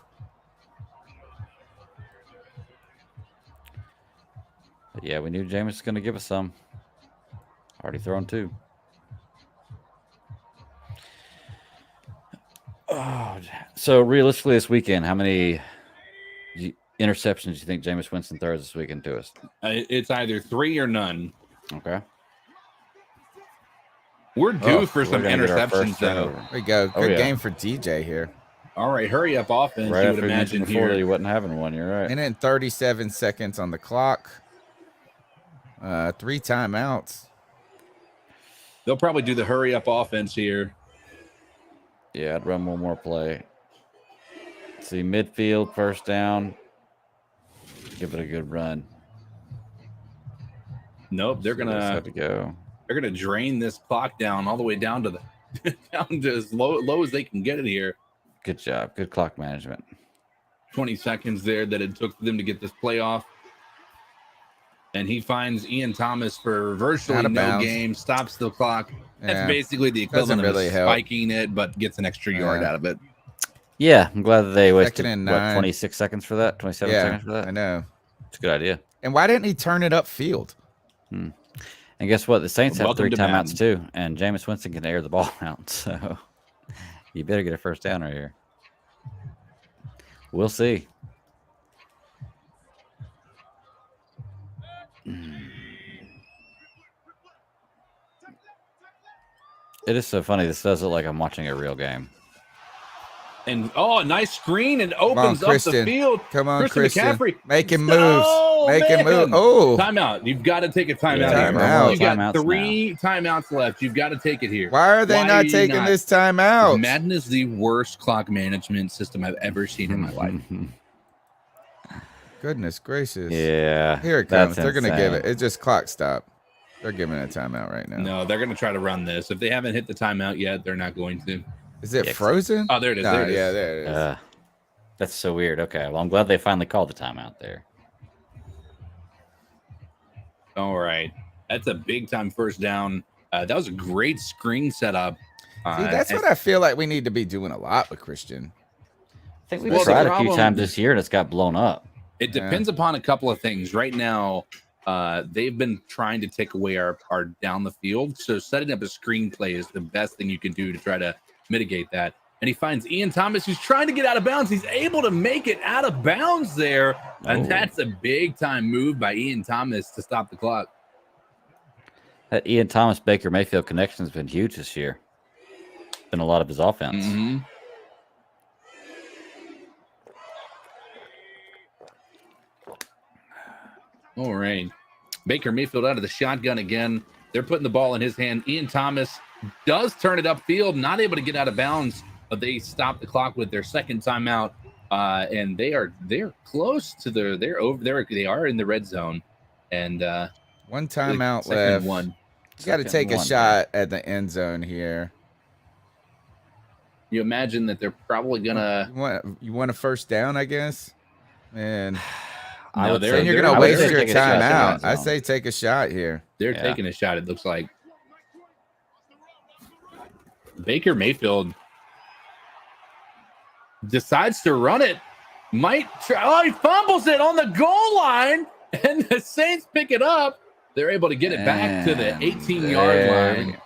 But yeah, we knew Jameis was going to give us some. Already thrown 2. Oh, so realistically this weekend, how many interceptions do you think Jameis Winston throws this weekend to us? It's either 3 or none. Okay. We're due for some We're gonna get our interceptions, first though. turnover. There we go. Oh, Good yeah. game for DJ here. All right, hurry up offense. Right You after would you mentioned imagine before that he here. wasn't having one. You're right. And then 37 seconds on the clock. 3 timeouts. They'll probably do the hurry up offense here. Yeah, I'd run one more play. See, midfield, first down. Give it a good run. Nope, they're Have to go. They're gonna drain this clock down all the way down to the down to as low as they can get it here. Good job. Good clock management. 20 seconds there that it took them to get this play off. And he finds Ian Thomas for virtually no game, stops the clock. That's basically the equivalent of spiking it, but gets an extra yard out of it. Yeah, I'm glad that they wasted 9. 26 seconds for that, 27 seconds for that. I know. It's a good idea. And why didn't he turn it upfield? And guess what? The Saints have 3 timeouts too, and Jameis Winston can air the ball out. So you better get a first down right here. We'll see. It is so funny. This does look like I'm watching a real game. And nice screen and opens up the field. Come on, Christian. McCaffrey. Making moves. Making moves. Oh, timeout. You've got to take a timeout. Timeout. You got 3 timeouts left. You've got to take it here. Why are they not taking this timeout? Madden is the worst clock management system I've ever seen in my life. Goodness gracious. Yeah. Here it comes. They're going to give it. It's just clock stop. They're giving a timeout right now. No, they're going to try to run this. If they haven't hit the timeout yet, they're not going to. Is it frozen? Oh, there it is. No, yeah, there it is. That's so weird. Okay, well, I'm glad they finally called the timeout there. All right. That's a big-time first down. That was a great screen setup. See, that's what I feel like we need to be doing a lot with Christian. I think we've tried a few times this year, and it's got blown up. It depends upon a couple of things. Right now, they've been trying to take away our down the field. So setting up a screen play is the best thing you can do to try to mitigate that. And he finds Ian Thomas, who's trying to get out of bounds. He's able to make it out of bounds there. And that's a big-time move by Ian Thomas to stop the clock. That Ian Thomas Baker Mayfield connection has been huge this year. Been a lot of his offense. Mm-hmm. All right. Baker Mayfield out of the shotgun again. They're putting the ball in his hand. Ian Thomas does turn it upfield, not able to get out of bounds, but they stop the clock with their second timeout. And they're close to they're over there. They are in the red zone. And 1 timeout left. You got to take a shot at the end zone here. You imagine that they're probably gonna. You want a first down, I guess. Man, no, you're gonna waste your timeout. I say take a shot here. They're taking a shot. It looks like Baker Mayfield decides to run it. Might try. Oh, he fumbles it on the goal line, and the Saints pick it up. They're able to get it back to the 18-yard line.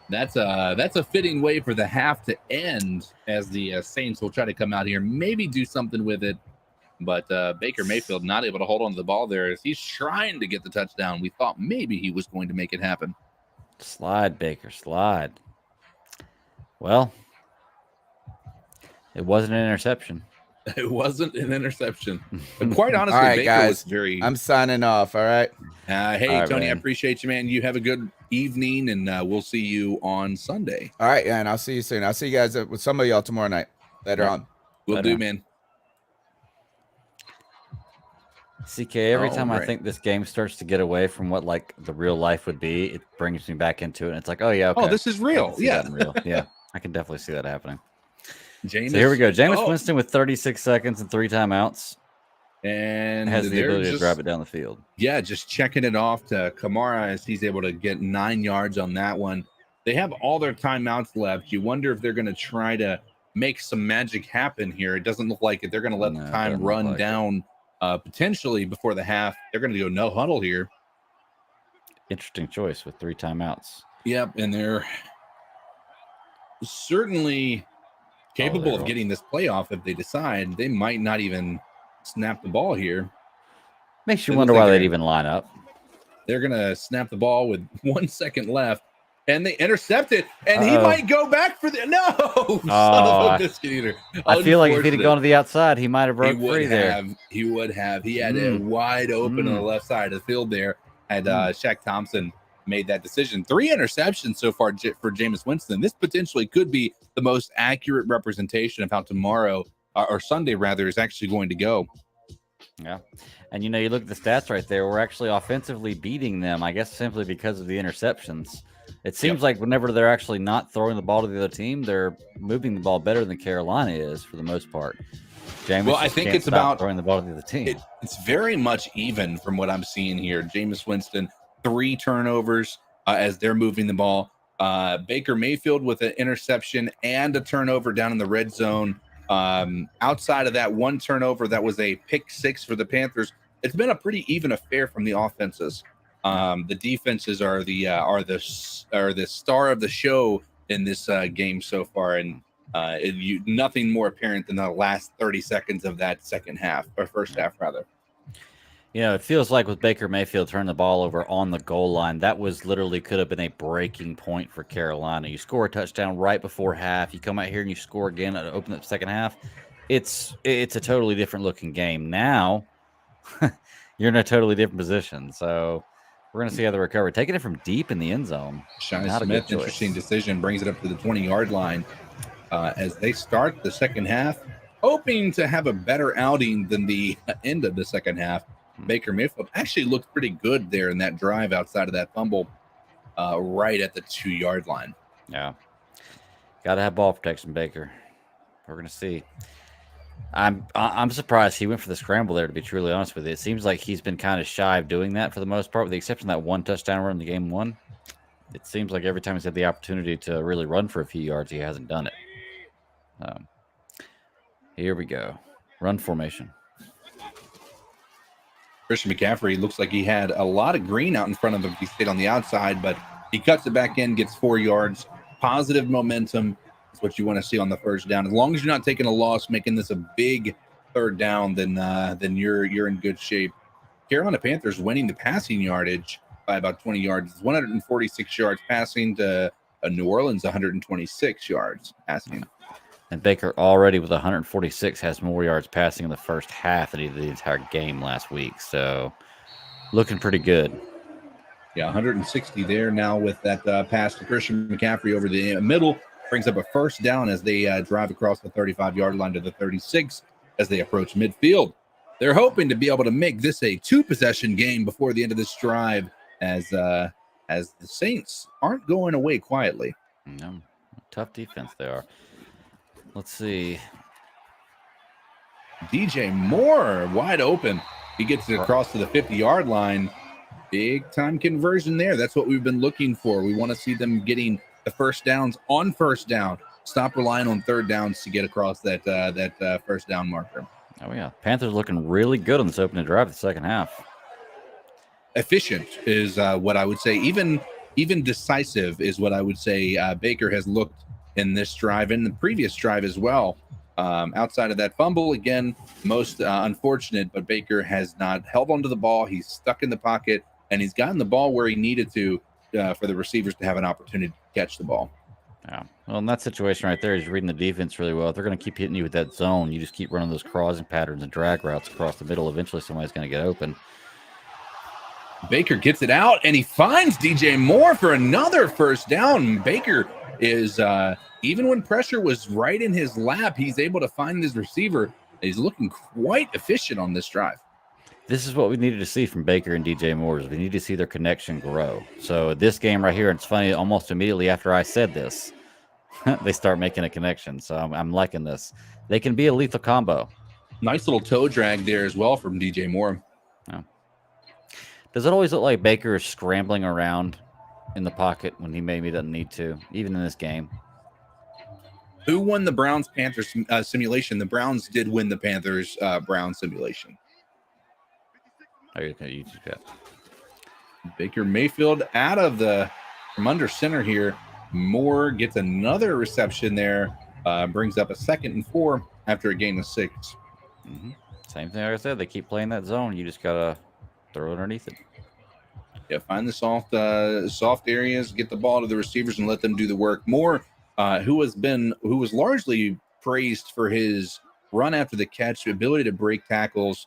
That's a fitting way for the half to end, as the Saints will try to come out here, maybe do something with it. But Baker Mayfield not able to hold on to the ball there as he's trying to get the touchdown. We thought maybe he was going to make it happen. Slide, Baker, slide. Well, it wasn't an interception. It wasn't an interception. But quite honestly, all right, Baker guys, was very... I'm signing off, all right? Hey, all right, Tony, man. I appreciate you, man. You have a good evening, and we'll see you on Sunday. All right, and I'll see you soon. I'll see you guys with some of y'all tomorrow night. Later on. Will do, man. CK, every time I think this game starts to get away from what like the real life would be, it brings me back into it. And it's like, oh, yeah, okay. Oh, this is real. Yeah. Real. Yeah, I can definitely see that happening. Jameis, so here we go. Jameis Winston with 36 seconds and 3 timeouts. And has the ability to drive it down the field. Yeah, just checking it off to Kamara as he's able to get 9 yards on that one. They have all their timeouts left. You wonder if they're going to try to make some magic happen here. It doesn't look like it. They're going to let the time run down potentially before the half. They're going to go no huddle here. Interesting choice with 3 timeouts. Yep, and they're certainly capable of getting this playoff if they decide. They might not even snap the ball here. Makes you wonder why they'd even line up. They're going to snap the ball with 1 second left, and they intercept it, and he might go back for the... No! Son of a biscuit eater. I feel like if he'd have gone to the outside, he might have broke free there. He would have. He had it wide open on the left side of the field there. had Shaq Thompson made that decision. 3 interceptions so far for Jameis Winston. This potentially could be the most accurate representation of how tomorrow or Sunday rather is actually going to go. Yeah. And, you look at the stats right there. We're actually offensively beating them, I guess, simply because of the interceptions. It seems like whenever they're actually not throwing the ball to the other team, they're moving the ball better than Carolina is for the most part. Jameis I think it's about throwing the ball to the other team. It's very much even from what I'm seeing here. Jameis Winston, 3 turnovers as they're moving the ball. Baker Mayfield with an interception and a turnover down in the red zone. Outside of that 1 turnover, that was a pick 6 for the Panthers. It's been a pretty even affair from the offenses. The defenses are the star of the show in this game so far, and nothing more apparent than the last 30 seconds of that second half or first half rather. It feels like with Baker Mayfield turning the ball over on the goal line, that was literally could have been a breaking point for Carolina. You score a touchdown right before half. You come out here and you score again to open up the second half. It's a totally different looking game. Now you're in a totally different position. So we're going to see how they recover. Taking it from deep in the end zone. Shai Smith, interesting decision, brings it up to the 20-yard line as they start the second half, hoping to have a better outing than the end of the second half. Baker Mayfield actually looked pretty good there in that drive outside of that fumble right at the 2-yard line. Yeah. Got to have ball protection, Baker. We're going to see. I'm surprised he went for the scramble there, to be truly honest with you. It seems like he's been kind of shy of doing that for the most part, with the exception of that 1 touchdown run in the game 1. It seems like every time he's had the opportunity to really run for a few yards, he hasn't done it. Here we go. Run formation. Christian McCaffrey looks like he had a lot of green out in front of him. He stayed on the outside, but he cuts it back in, gets 4 yards. Positive momentum is what you want to see on the first down. As long as you're not taking a loss, making this a big third down, then you're in good shape. Carolina Panthers winning the passing yardage by about 20 yards. It's 146 yards passing to New Orleans 126 yards passing. And Baker already with 146 has more yards passing in the first half than he did the entire game last week. So looking pretty good. Yeah, 160 there now with that pass to Christian McCaffrey over the middle. Brings up a first down as they drive across the 35-yard line to the 36 as they approach midfield. They're hoping to be able to make this a 2-possession game before the end of this drive as the Saints aren't going away quietly. No, tough defense they are. Let's see. DJ Moore wide open. He gets it across to the 50-yard line. Big time conversion there. That's what we've been looking for. We want to see them getting the first downs on first down. Stop relying on third downs to get across that first down marker. Oh, yeah. Panthers looking really good on this opening drive of the second half. Efficient is what I would say. Even decisive is what I would say Baker has looked in this drive, in the previous drive as well. Outside of that fumble, again, most unfortunate, but Baker has not held onto the ball. He's stuck in the pocket, and he's gotten the ball where he needed to for the receivers to have an opportunity to catch the ball. Yeah. Well, in that situation right there, he's reading the defense really well. If they're going to keep hitting you with that zone, you just keep running those crossing patterns and drag routes across the middle. Eventually, somebody's going to get open. Baker gets it out, and he finds DJ Moore for another first down. Baker is, even when pressure was right in his lap, he's able to find his receiver. He's looking quite efficient on this drive. This is what we needed to see from Baker and DJ Moore. We need to see their connection grow. So this game right here, it's funny, almost immediately after I said this, they start making a connection. So I'm liking this. They can be a lethal combo. Nice little toe drag there as well from DJ Moore. Yeah. Does it always look like Baker is scrambling around in the pocket when he maybe doesn't need to, even in this game? Who won the Browns-Panthers simulation? The Browns did win the Panthers-Browns simulation. Okay, you just got Baker Mayfield from under center here. Moore gets another reception there. Brings up a 2nd and 4 after a gain of 6. Mm-hmm. Same thing like I said. They keep playing that zone. You just got to throw it underneath it. Yeah, find the soft areas, get the ball to the receivers, and let them do the work. Moore, who was largely praised for his run after the catch, ability to break tackles.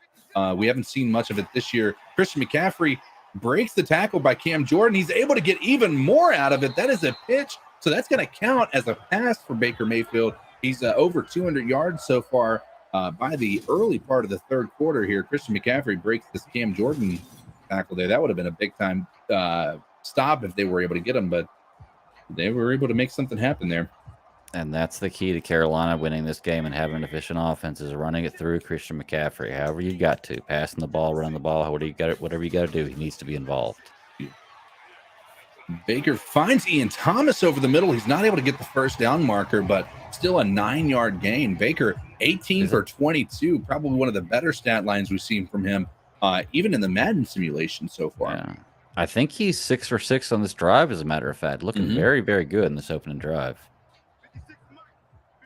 We haven't seen much of it this year. Christian McCaffrey breaks the tackle by Cam Jordan. He's able to get even more out of it. That is a pitch, so that's going to count as a pass for Baker Mayfield. He's over 200 yards so far by the early part of the third quarter here. Christian McCaffrey breaks this Cam Jordan tackle there. That would have been a big-time stop if they were able to get him, but they were able to make something happen there. And that's the key to Carolina winning this game and having an efficient offense is running it through Christian McCaffrey. However you got to, passing the ball, running the ball, whatever you got to do, he needs to be involved. Baker finds Ian Thomas over the middle. He's not able to get the first down marker, but still a 9-yard gain. Baker 18 for 22, probably one of the better stat lines we've seen from him, even in the Madden simulation so far. Yeah. I think he's 6 for 6 on this drive, as a matter of fact. Looking very, very good in this opening drive.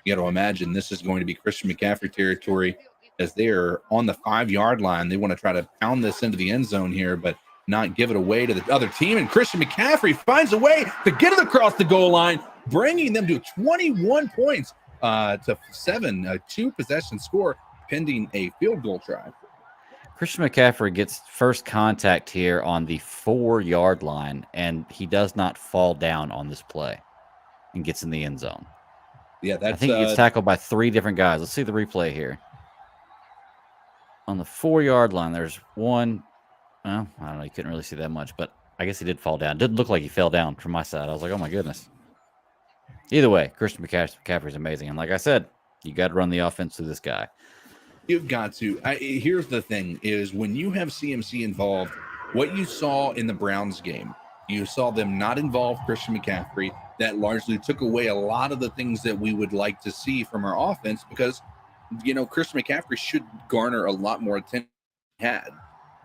You got to imagine this is going to be Christian McCaffrey territory as they're on the 5-yard line. They want to try to pound this into the end zone here, but not give it away to the other team. And Christian McCaffrey finds a way to get it across the goal line, bringing them to 21 points to 7, a 2-possession score pending a field goal try. Christian McCaffrey gets first contact here on the 4-yard line, and he does not fall down on this play and gets in the end zone. Yeah, I think he gets tackled by 3 different guys. Let's see the replay here. On the 4-yard line, there's one. Well, I don't know. You couldn't really see that much, but I guess he did fall down. It didn't look like he fell down from my side. I was like, oh, my goodness. Either way, Christian McCaffrey is amazing. And like I said, you got to run the offense through this guy. You've got to. Here's the thing is when you have CMC involved, what you saw in the Browns game, you saw them not involve Christian McCaffrey. That largely took away a lot of the things that we would like to see from our offense because, Christian McCaffrey should garner a lot more attention than he had.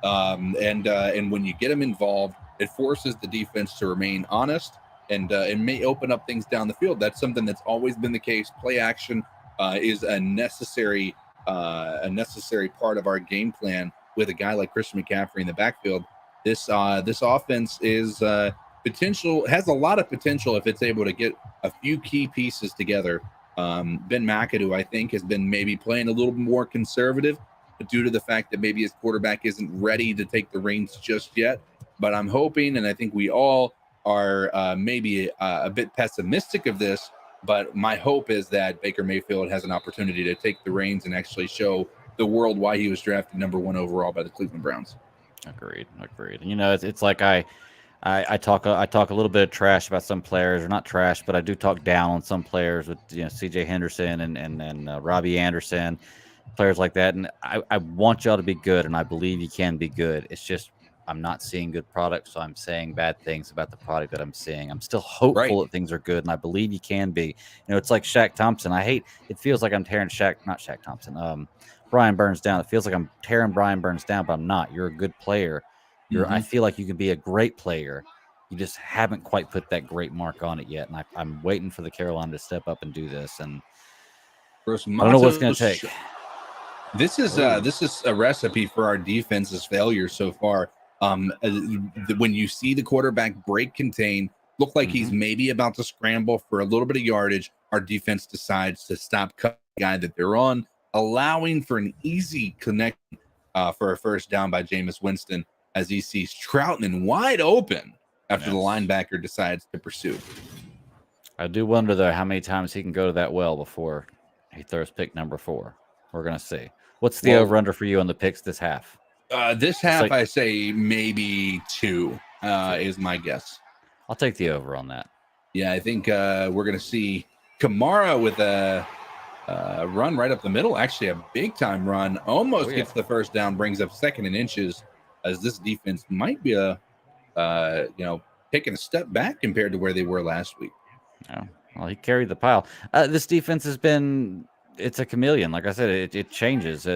And when you get him involved, it forces the defense to remain honest and may open up things down the field. That's something that's always been the case. Play action is a necessary part of our game plan with a guy like Christian McCaffrey in the backfield. This offense is has a lot of potential if it's able to get a few key pieces together. Ben McAdoo, I think, has been maybe playing a little more conservative due to the fact that maybe his quarterback isn't ready to take the reins just yet. But I'm hoping, and I think we all are maybe a bit pessimistic of this, but my hope is that Baker Mayfield has an opportunity to take the reins and actually show the world why he was drafted number 1 overall by the Cleveland Browns. Agreed. And, it's like I talk a little bit of trash about some players, or not trash, but I do talk down on some players with C.J. Henderson and Robbie Anderson, players like that. And I want y'all to be good, and I believe you can be good. It's just I'm not seeing good products, so I'm saying bad things about the product that I'm seeing. I'm still hopeful that things are good, and I believe you can be. It's like Shaq Thompson. It feels like I'm tearing Brian Burns down. It feels like I'm tearing Brian Burns down, but I'm not. You're a good player. I feel like you can be a great player. You just haven't quite put that great mark on it yet. And I'm waiting for the Carolina to step up and do this. And I don't know what it's going to take. This is a recipe for our defense's failure so far. When you see the quarterback break contain, look like he's maybe about to scramble for a little bit of yardage, our defense decides to stop cutting the guy that they're on, allowing for an easy connect for a first down by Jameis Winston as he sees Troutman wide open after the linebacker decides to pursue. I do wonder, though, how many times he can go to that well before he throws pick number 4. We're going to see. What's the over-under for you on the picks this half? This half, I say maybe 2 is my guess. I'll take the over on that. Yeah, I think we're going to see Kamara with a run right up the middle. Actually, a big-time run. Almost gets the first down, brings up 2nd and inches, as this defense might be taking a step back compared to where they were last week. Oh, well, he carried the pile. This defense it's a chameleon. Like I said, it changes.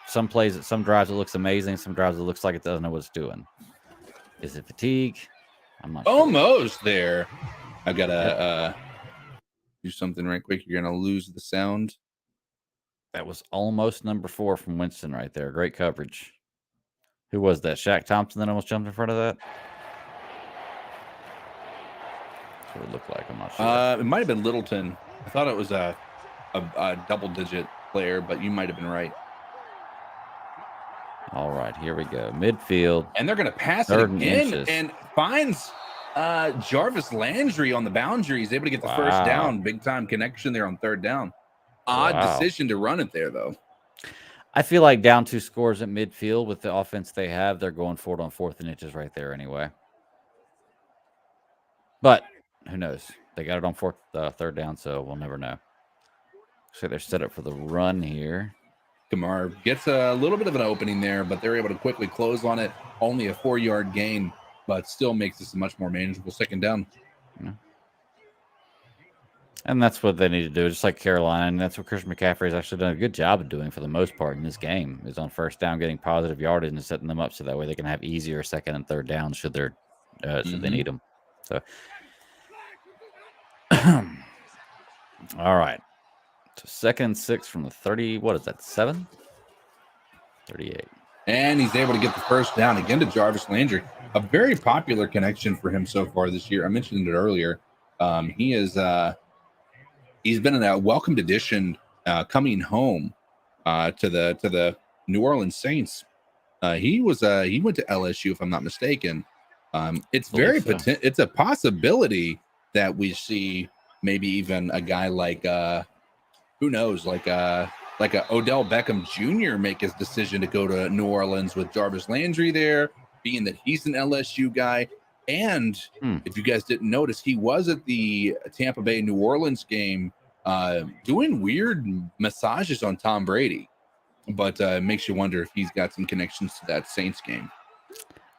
Some drives it looks amazing. Some drives it looks like it doesn't know what it's doing. Is it fatigue? I'm not almost sure. There. I've got to do something right quick. You're going to lose the sound. That was almost number 4 from Winston right there. Great coverage. Who was that? Shaq Thompson that almost jumped in front of that? That's what it looked like. I'm not sure. It might have been Littleton. I thought it was a double-digit player, but you might have been right. All right, here we go. Midfield. And they're going to pass it Third and again inches. and finds Jarvis Landry on the boundary. He's able to get the first down. Big time connection there on third down. Odd decision to run it there, though. I feel like down 2 scores at midfield with the offense they have, they're going for it on 4th and inches right there anyway. But who knows? They got it on third down, so we'll never know. So they're set up for the run here. Kamara gets a little bit of an opening there, but they're able to quickly close on it. Only a 4-yard gain, but still makes this a much more manageable second down. Yeah. And that's what they need to do, just like Carolina. And that's what Christian McCaffrey has actually done a good job of doing for the most part in this game, is on first down getting positive yardage and setting them up so that way they can have easier second and third downs should they need them. So, all right. So 2nd and 6 from the 30. What is that? 7? 38. And he's able to get the first down again to Jarvis Landry. A very popular connection for him so far this year. I mentioned it earlier. He is he's been a welcomed addition coming home to the New Orleans Saints. He went to LSU, if I'm not mistaken. It's it's a possibility that we see maybe even a guy like who knows, like a Odell Beckham Jr. make his decision to go to New Orleans with Jarvis Landry there, being that he's an LSU guy. And if you guys didn't notice, he was at the Tampa Bay New Orleans game doing weird massages on Tom Brady. But it makes you wonder if he's got some connections to that Saints game.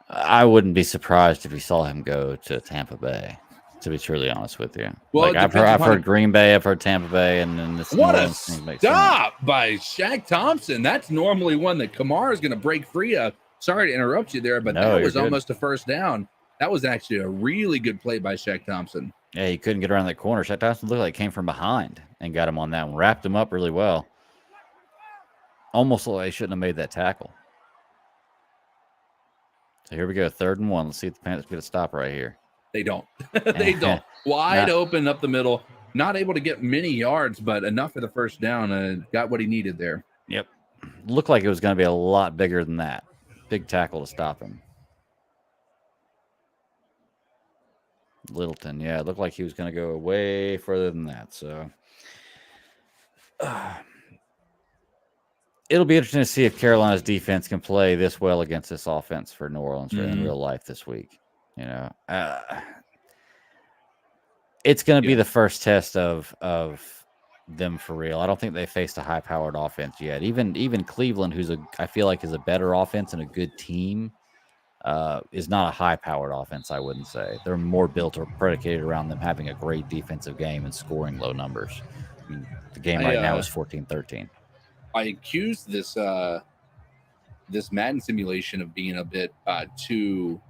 I wouldn't be surprised if we saw him go to Tampa Bay, to be truly honest with you. Well, like I've heard Green Bay, I've heard Tampa Bay, and then this. What a stop by Shaq Thompson. That's normally one that Kamara is going to break free of. Sorry to interrupt you there, but that was almost a first down. That was actually a really good play by Shaq Thompson. Yeah, he couldn't get around that corner. Shaq Thompson looked like he came from behind and got him on that one. Wrapped him up really well. Almost like he shouldn't have made that tackle. So here we go, 3rd and 1. Let's see if the Panthers get a stop right here. They don't. They don't. Wide open up the middle. Not able to get many yards, but enough for the first down. Got what he needed there. Yep. Looked like it was going to be a lot bigger than that. Big tackle to stop him. Littleton, yeah, it looked like he was going to go way further than that. So it'll be interesting to see if Carolina's defense can play this well against this offense for New Orleans in real life this week. You know, it's going to be the first test of them for real. I don't think they faced a high-powered offense yet. Even Cleveland, who's I feel like is a better offense and a good team, is not a high-powered offense, I wouldn't say. They're more built or predicated around them having a great defensive game and scoring low numbers. I mean, the game right now is 14-13. I accuse this Madden simulation of being a bit too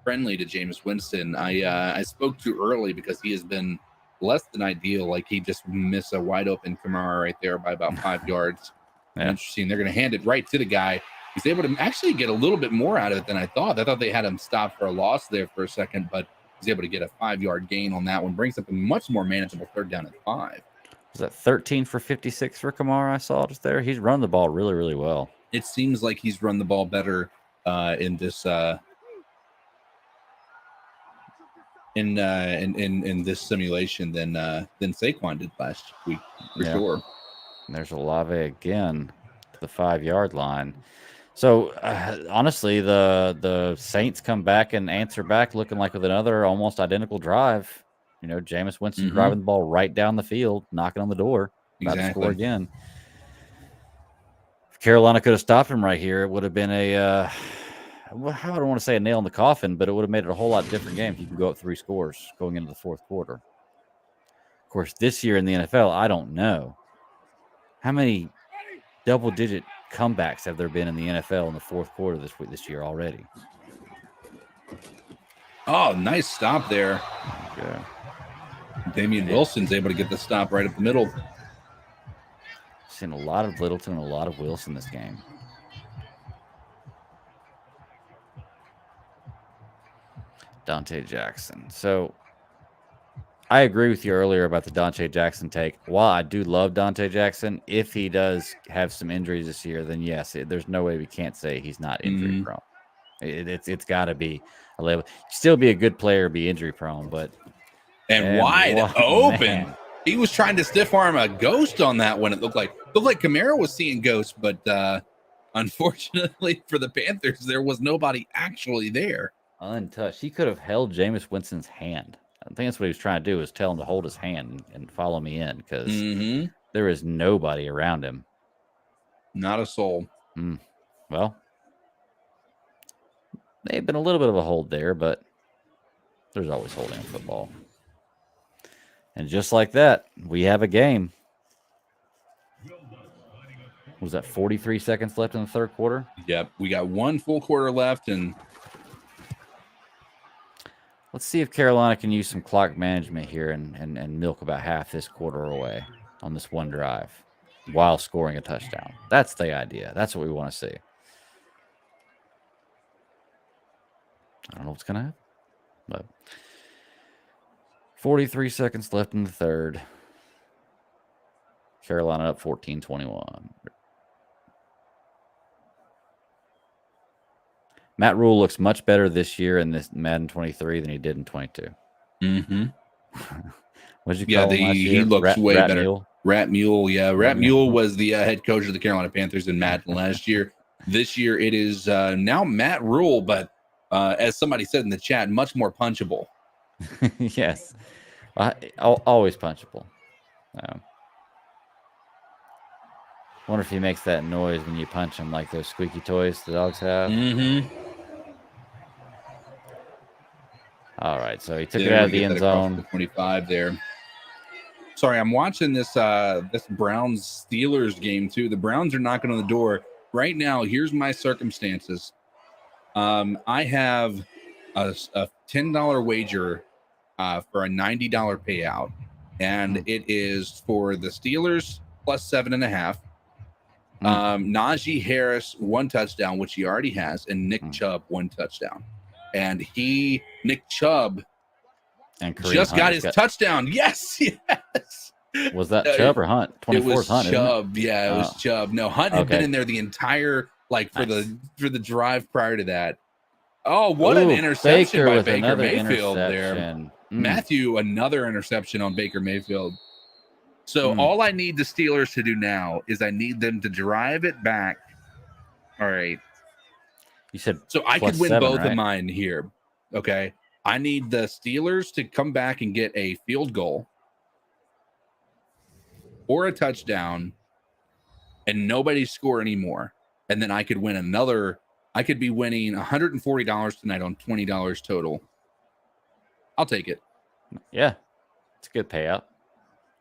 friendly to Jameis Winston. I spoke too early because he has been less than ideal. Like he just missed a wide open Kamara right there by about 5 yards. Yeah. Interesting. They're going to hand it right to the guy. He's able to actually get a little bit more out of it than I thought. I thought they had him stopped for a loss there for a second, but he's able to get a 5-yard gain on that one. Brings up a much more manageable third down at 5. Was that 13 for 56 for Kamara? I saw just there. He's run the ball really, really well. It seems like he's run the ball better in this in this simulation than Saquon did last week for sure. And there's Olave again to the 5-yard line. So honestly, the Saints come back and answer back, looking like with another almost identical drive. You know, Jameis Winston driving the ball right down the field, knocking on the door, about to score again. If Carolina could have stopped him right here, it would have been I don't want to say a nail in the coffin, but it would have made it a whole lot different game if you can go up 3 scores going into the 4th quarter. Of course, this year in the NFL, I don't know. How many double-digit comebacks have there been in the NFL in the 4th quarter this year already? Oh, nice stop there. Okay. Damian Wilson's able to get the stop right up the middle. Seen a lot of Littleton and a lot of Wilson this game. Dante Jackson. So I agree with you earlier about the Dante Jackson take. While I do love Dante Jackson, if he does have some injuries this year, then yes, there's no way we can't say he's not injury prone. It's got to be a level. Still be a good player, be injury prone, but wide open. Man. He was trying to stiff arm a ghost on that one. It looked like Kamara was seeing ghosts, but unfortunately for the Panthers, there was nobody actually there. Untouched. He could have held Jameis Winston's hand. I think that's what he was trying to do, is tell him to hold his hand and follow me in, because there is nobody around him. Not a soul. Well, may have been a little bit of a hold there, but there's always holding in football. And just like that, we have a game. Was that 43 seconds left in the third quarter? Yep, we got one full quarter left, and let's see if Carolina can use some clock management here and milk about half this quarter away on this one drive while scoring a touchdown. That's the idea. That's what we want to see. I don't know what's going to happen, but 43 seconds left in the third. Carolina up 14-21. Matt Rule looks much better this year in this Madden 23 than he did in 22. What did you call him last year? He looks way Rat better. Mule? Rat Mule, yeah. Rat Mule was the head coach of the Carolina Panthers in Madden last year. This year it is now Matt Rule, but as somebody said in the chat, much more punchable. Yes. Always punchable. Wonder if he makes that noise when you punch him, like those squeaky toys the dogs have. All right, so he took it out of the end zone. The 25 there. Sorry, I'm watching this this Browns Steelers game too. The Browns are knocking on the door right now. Here's my circumstances. I have a $10 wager for a $90 payout, and it is for the Steelers plus 7.5. Najee Harris 1 touchdown, which he already has, and Nick Chubb 1 touchdown. And Nick Chubb just got his touchdown. Yes. Was that Chubb or Hunt? 24 it was Hunt. Chubb. Yeah, it was Chubb. No, Hunt had been in there the entire for the drive prior to that. Oh, what an interception by Baker Mayfield there. Matthew, another interception on Baker Mayfield. So all I need the Steelers to do now is I need them to drive it back. All right. You said so I could win both of mine here. Okay. I need the Steelers to come back and get a field goal or a touchdown and nobody score anymore. And then I could win I could be winning $140 tonight on $20 total. I'll take it. Yeah. It's a good payout.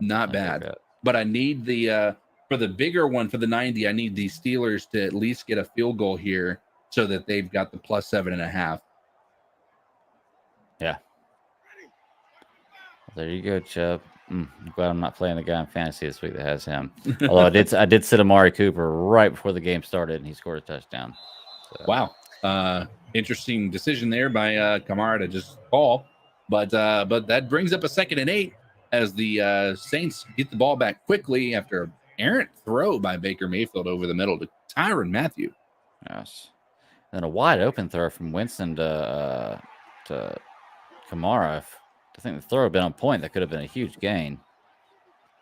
Not bad. But I need for the bigger one, for the 90, I need the Steelers to at least get a field goal here so that they've got the plus 7.5. Yeah. Well, there you go, Chubb. I'm glad I'm not playing the guy in fantasy this week that has him. Although I did sit Amari Cooper right before the game started, and he scored a touchdown. So. Wow. Interesting decision there by Kamara to just call. But that brings up a 2nd and 8 as the Saints get the ball back quickly after an errant throw by Baker Mayfield over the middle to Tyrann Mathieu. Yes. And a wide open throw from Winston to Kamara. I think the throw had been on point. That could have been a huge gain.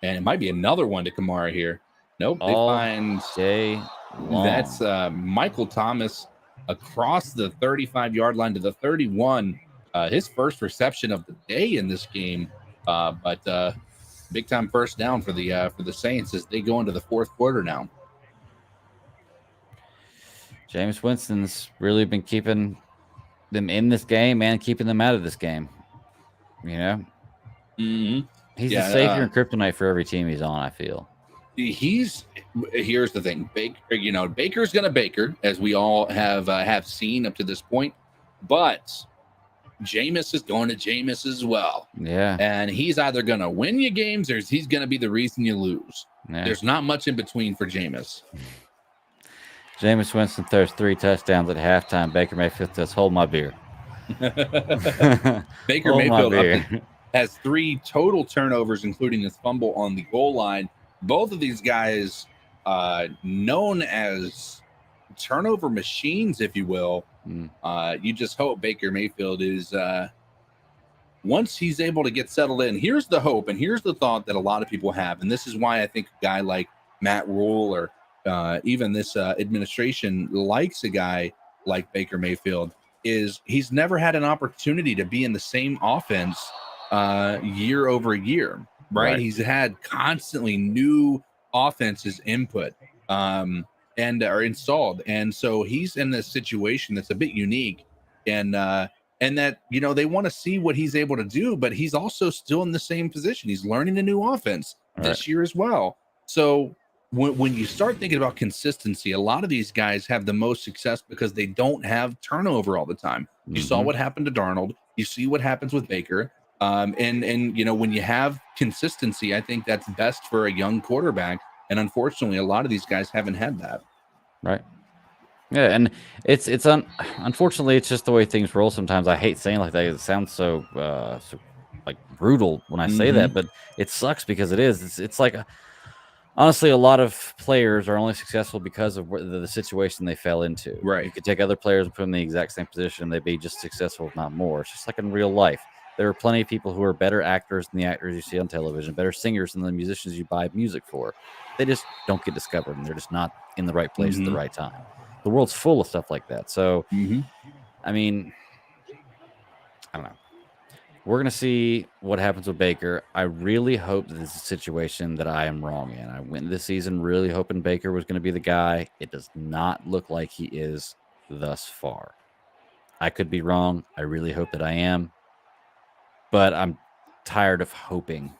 And it might be another one to Kamara here. Nope. They find day long. That's Michael Thomas across the 35-yard line to the 31. His first reception of the day in this game. But big time first down for the Saints as they go into the fourth quarter now. Jameis Winston's really been keeping them in this game and keeping them out of this game. You know, he's the savior and kryptonite for every team he's on. I feel here's the thing, Baker's gonna Baker, as we all have seen up to this point, but Jameis is going to Jameis as well. Yeah. And he's either going to win you games or he's going to be the reason you lose. Yeah. There's not much in between for Jameis. Jameis Winston throws 3 touchdowns at halftime. Baker Mayfield says, hold my beer. Baker Mayfield has 3 total turnovers, including his fumble on the goal line. Both of these guys known as turnover machines, if you will. You just hope Baker Mayfield is once he's able to get settled in. Here's the hope, and here's the thought that a lot of people have, and this is why I think a guy like Matt Rule or even this administration likes a guy like Baker Mayfield, is he's never had an opportunity to be in the same offense year over year, right? He's had constantly new offenses input and are installed, and so he's in this situation that's a bit unique, and that, you know, they want to see what he's able to do, but he's also still in the same position. He's learning a new offense this year as well. So when you start thinking about consistency, a lot of these guys have the most success because they don't have turnover all the time. You saw what happened to Darnold. You see what happens with Baker. And you know, when you have consistency, I think that's best for a young quarterback. And unfortunately, a lot of these guys haven't had that. Right. Yeah, and it's unfortunately it's just the way things roll sometimes. I hate saying like that. It sounds so like brutal when I say that, but it sucks because it is. It's like honestly, a lot of players are only successful because of the situation they fell into. Right. You could take other players and put them in the exact same position, they'd be just successful, if not more. It's just like in real life. There are plenty of people who are better actors than the actors you see on television, better singers than the musicians you buy music for. They just don't get discovered, and they're just not in the right place at the right time. The world's full of stuff like that. So, I mean, I don't know. We're going to see what happens with Baker. I really hope that this is a situation that I am wrong in. I went this season really hoping Baker was going to be the guy. It does not look like he is thus far. I could be wrong. I really hope that I am. But I'm tired of hoping.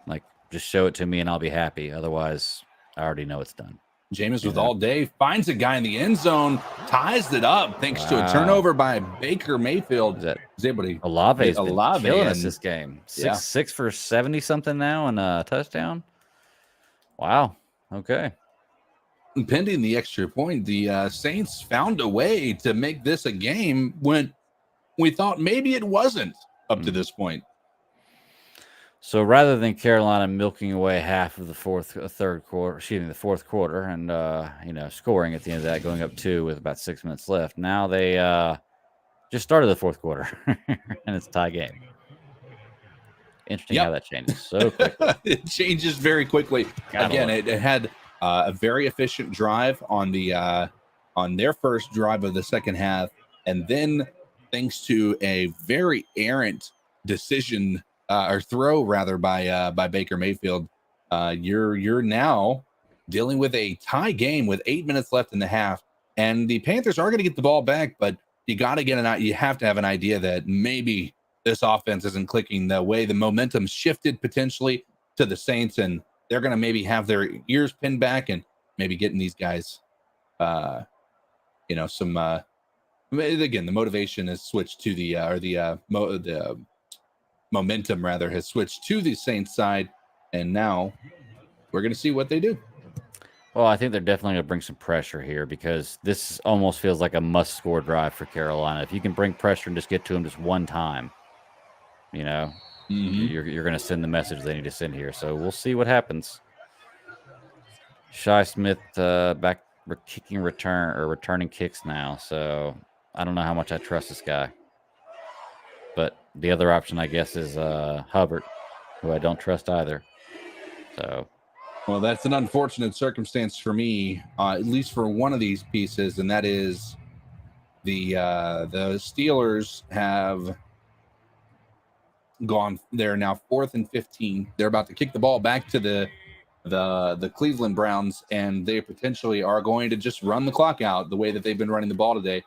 Like, just show it to me and I'll be happy. Otherwise, I already know it's done. Jameis with all day finds a guy in the end zone, ties it up thanks to a turnover by Baker Mayfield. He's able to Olave's been killing us this game. 6 for 70 something now and a touchdown. Wow. Okay. Pending the extra point, the Saints found a way to make this a game when we thought maybe it wasn't up to this point. So rather than Carolina milking away half of the fourth quarter, and scoring at the end of that, going up 2 with about 6 minutes left, now they just started the fourth quarter, and it's a tie game. Interesting how that changes so quickly. It changes very quickly. Again, it had a very efficient drive on their first drive of the second half, and then thanks to a very errant decision. Or throw rather by Baker Mayfield, you're now dealing with a tie game with 8 minutes left in the half, and the Panthers are going to get the ball back, but you have to have an idea that maybe this offense isn't clicking the way the momentum shifted potentially to the Saints, and they're going to maybe have their ears pinned back and maybe getting these guys, some. Again, the motivation has switched to the momentum rather has switched to the Saints side, and now we're going to see what they do. Well, I think they're definitely going to bring some pressure here because this almost feels like a must-score drive for Carolina. If you can bring pressure and just get to them just one time, you're going to send the message they need to send here. So we'll see what happens. Shi Smith back returning kicks now. So I don't know how much I trust this guy. But the other option, I guess, is Hubbard, who I don't trust either. So, well, that's an unfortunate circumstance for me, at least for one of these pieces, and that is the Steelers have gone. They're now 4th and 15. They're about to kick the ball back to the Cleveland Browns, and they potentially are going to just run the clock out the way that they've been running the ball today.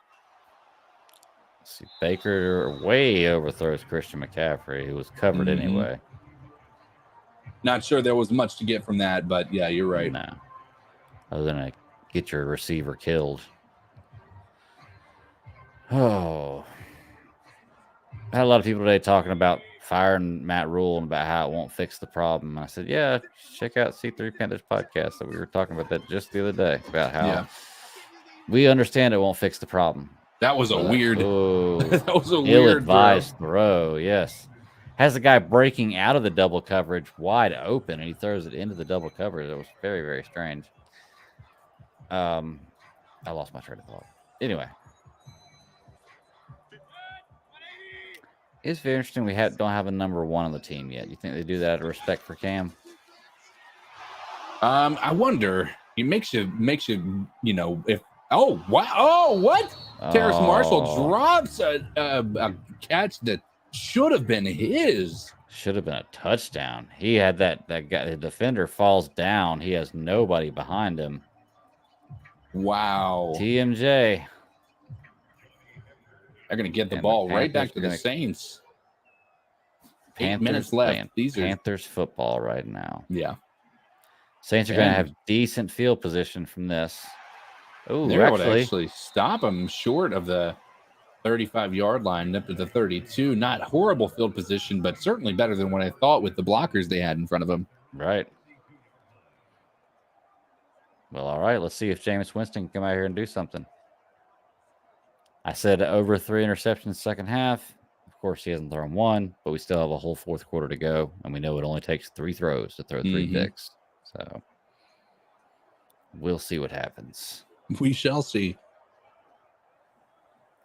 See, Baker way overthrows Christian McCaffrey, who was covered anyway. Not sure there was much to get from that, but yeah, you're right. No. Other than get your receiver killed. Oh. I had a lot of people today talking about firing Matt Rule and about how it won't fix the problem. I said, yeah, check out C3 Panthers podcast. That we were talking about that just the other day, about how we understand it won't fix the problem. That was a weird. That was a weird ill-advised throw. Yes, Has the guy breaking out of the double coverage wide open, and he throws it into the double coverage. It was very, very strange. I lost my train of thought. Anyway, it's very interesting. We don't have a number 1 on the team yet. You think they do that out of respect for Cam? I wonder. It makes you, if what? Terrace Marshall drops a catch that should have been his. Should have been a touchdown. He had that guy. The defender falls down. He has nobody behind him. Wow. TMJ. They're going to get the ball right back to the Saints. 8 minutes left. These Panthers football right now. Yeah. Saints are going to have decent field position from this. Oh, they're able to actually stop them short of the 35-yard line up to the 32. Not horrible field position, but certainly better than what I thought with the blockers they had in front of them. Right. Well, all right. Let's see if Jameis Winston can come out here and do something. I said over 3 interceptions second half. Of course, he hasn't thrown 1, but we still have a whole fourth quarter to go, and we know it only takes 3 throws to throw 3 picks. So we'll see what happens. We shall see.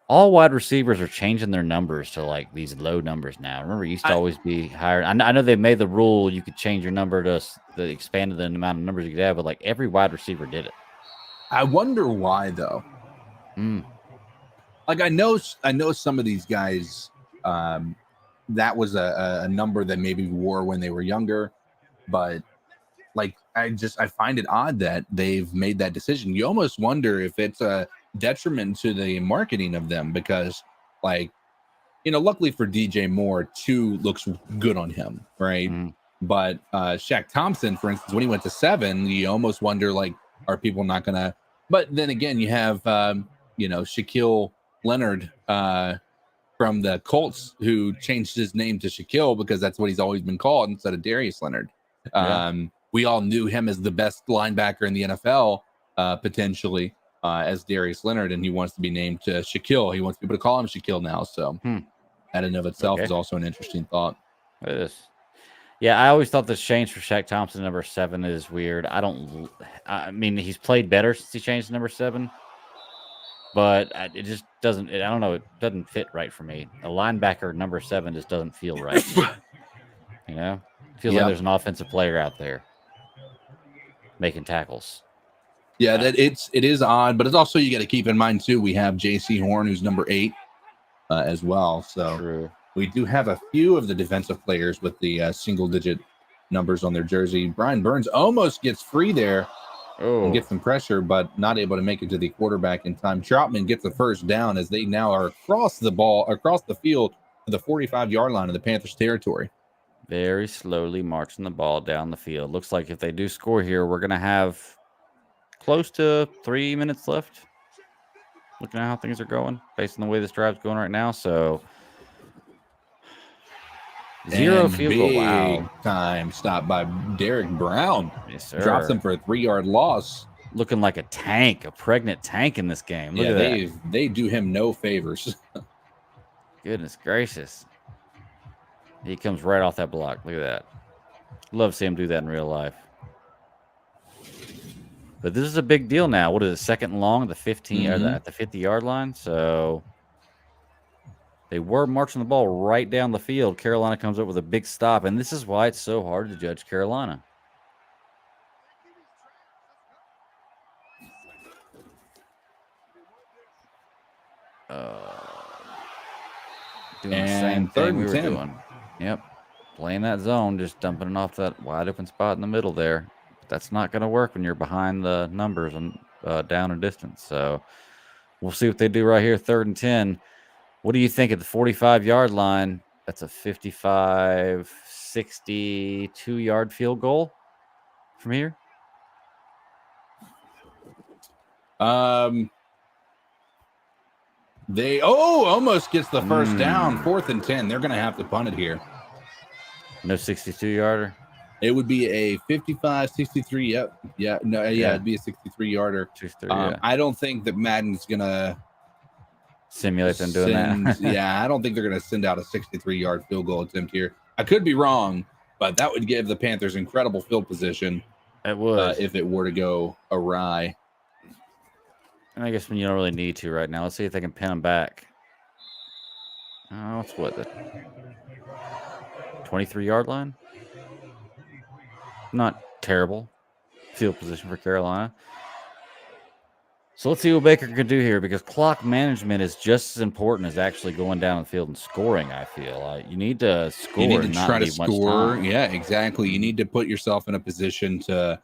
All wide receivers are changing their numbers to like these low numbers now. Remember, it used to always be higher. I know they made the rule you could change your number to expand the amount of numbers you could have, but like every wide receiver did it. I wonder why though. Like I know some of these guys. That was a number that maybe wore when they were younger, but like I find it odd that they've made that decision. You almost wonder if it's a detriment to the marketing of them because, like, luckily for DJ Moore, 2 looks good on him, right? But Shaq Thompson, for instance, when he went to 7, you almost wonder like, are people not gonna? But then again, you have Shaquille Leonard from the Colts who changed his name to Shaquille because that's what he's always been called instead of Darius Leonard. We all knew him as the best linebacker in the NFL, potentially, as Darius Leonard, and he wants to be named to Shaquille. He wants people to call him Shaquille now. So that in and of itself is also an interesting thought. It is. Yeah, I always thought this change for Shaq Thompson, number 7, is weird. I mean, he's played better since he changed to number 7, but it just doesn't. I don't know. It doesn't fit right for me. A linebacker number 7 just doesn't feel right. Feels like there's an offensive player out there making tackles. Yeah, it is odd, but it's also, you got to keep in mind too, we have JC Horn, who's number 8 as well. So we do have a few of the defensive players with the single-digit numbers on their jersey. Brian Burns almost gets free there and gets some pressure, but not able to make it to the quarterback in time. Troutman gets the first down as they now are across the field to the 45-yard line of the Panthers territory. Very slowly marching the ball down the field. Looks like if they do score here, we're going to have close to 3 minutes left. Looking at how things are going, based on the way this drive's going right now. So, 0 field goal. Wow. Time stop by Derek Brown. Yes, sir. Drops him for a 3-yard loss. Looking like a pregnant tank in this game. Look at that. They do him no favors. Goodness gracious. He comes right off that block. Look at that. Love to see him do that in real life. But this is a big deal now. What is it? 2nd and long at the 15 or at the 50-yard line. So they were marching the ball right down the field. Carolina comes up with a big stop, and this is why it's so hard to judge Carolina. Doing the same thing we were doing. Yep. Playing that zone, just dumping it off that wide open spot in the middle there. That's not going to work when you're behind the numbers and down in distance. So we'll see what they do right here. 3rd and 10. What do you think at the 45-yard line? That's a 55, 62-yard field goal from here. They almost gets the first down. 4th and 10. They're going to have to punt it here. No 62-yarder. It would be a 55, 63. Yep. Yeah. No. Yeah. It'd be a 63-yarder. I don't think that Madden's gonna simulate them doing that. Yeah, I don't think they're going to send out a 63-yard field goal attempt here. I could be wrong, but that would give the Panthers incredible field position. It would. If it were to go awry. And I guess when you don't really need to right now. Let's see if they can pin them back. Oh, it's what, the 23-yard line? Not terrible field position for Carolina. So let's see what Baker can do here, because clock management is just as important as actually going down the field and scoring, I feel. You need to score. You need to and not try to leave much score. time. Yeah, exactly. You need to put yourself in a position to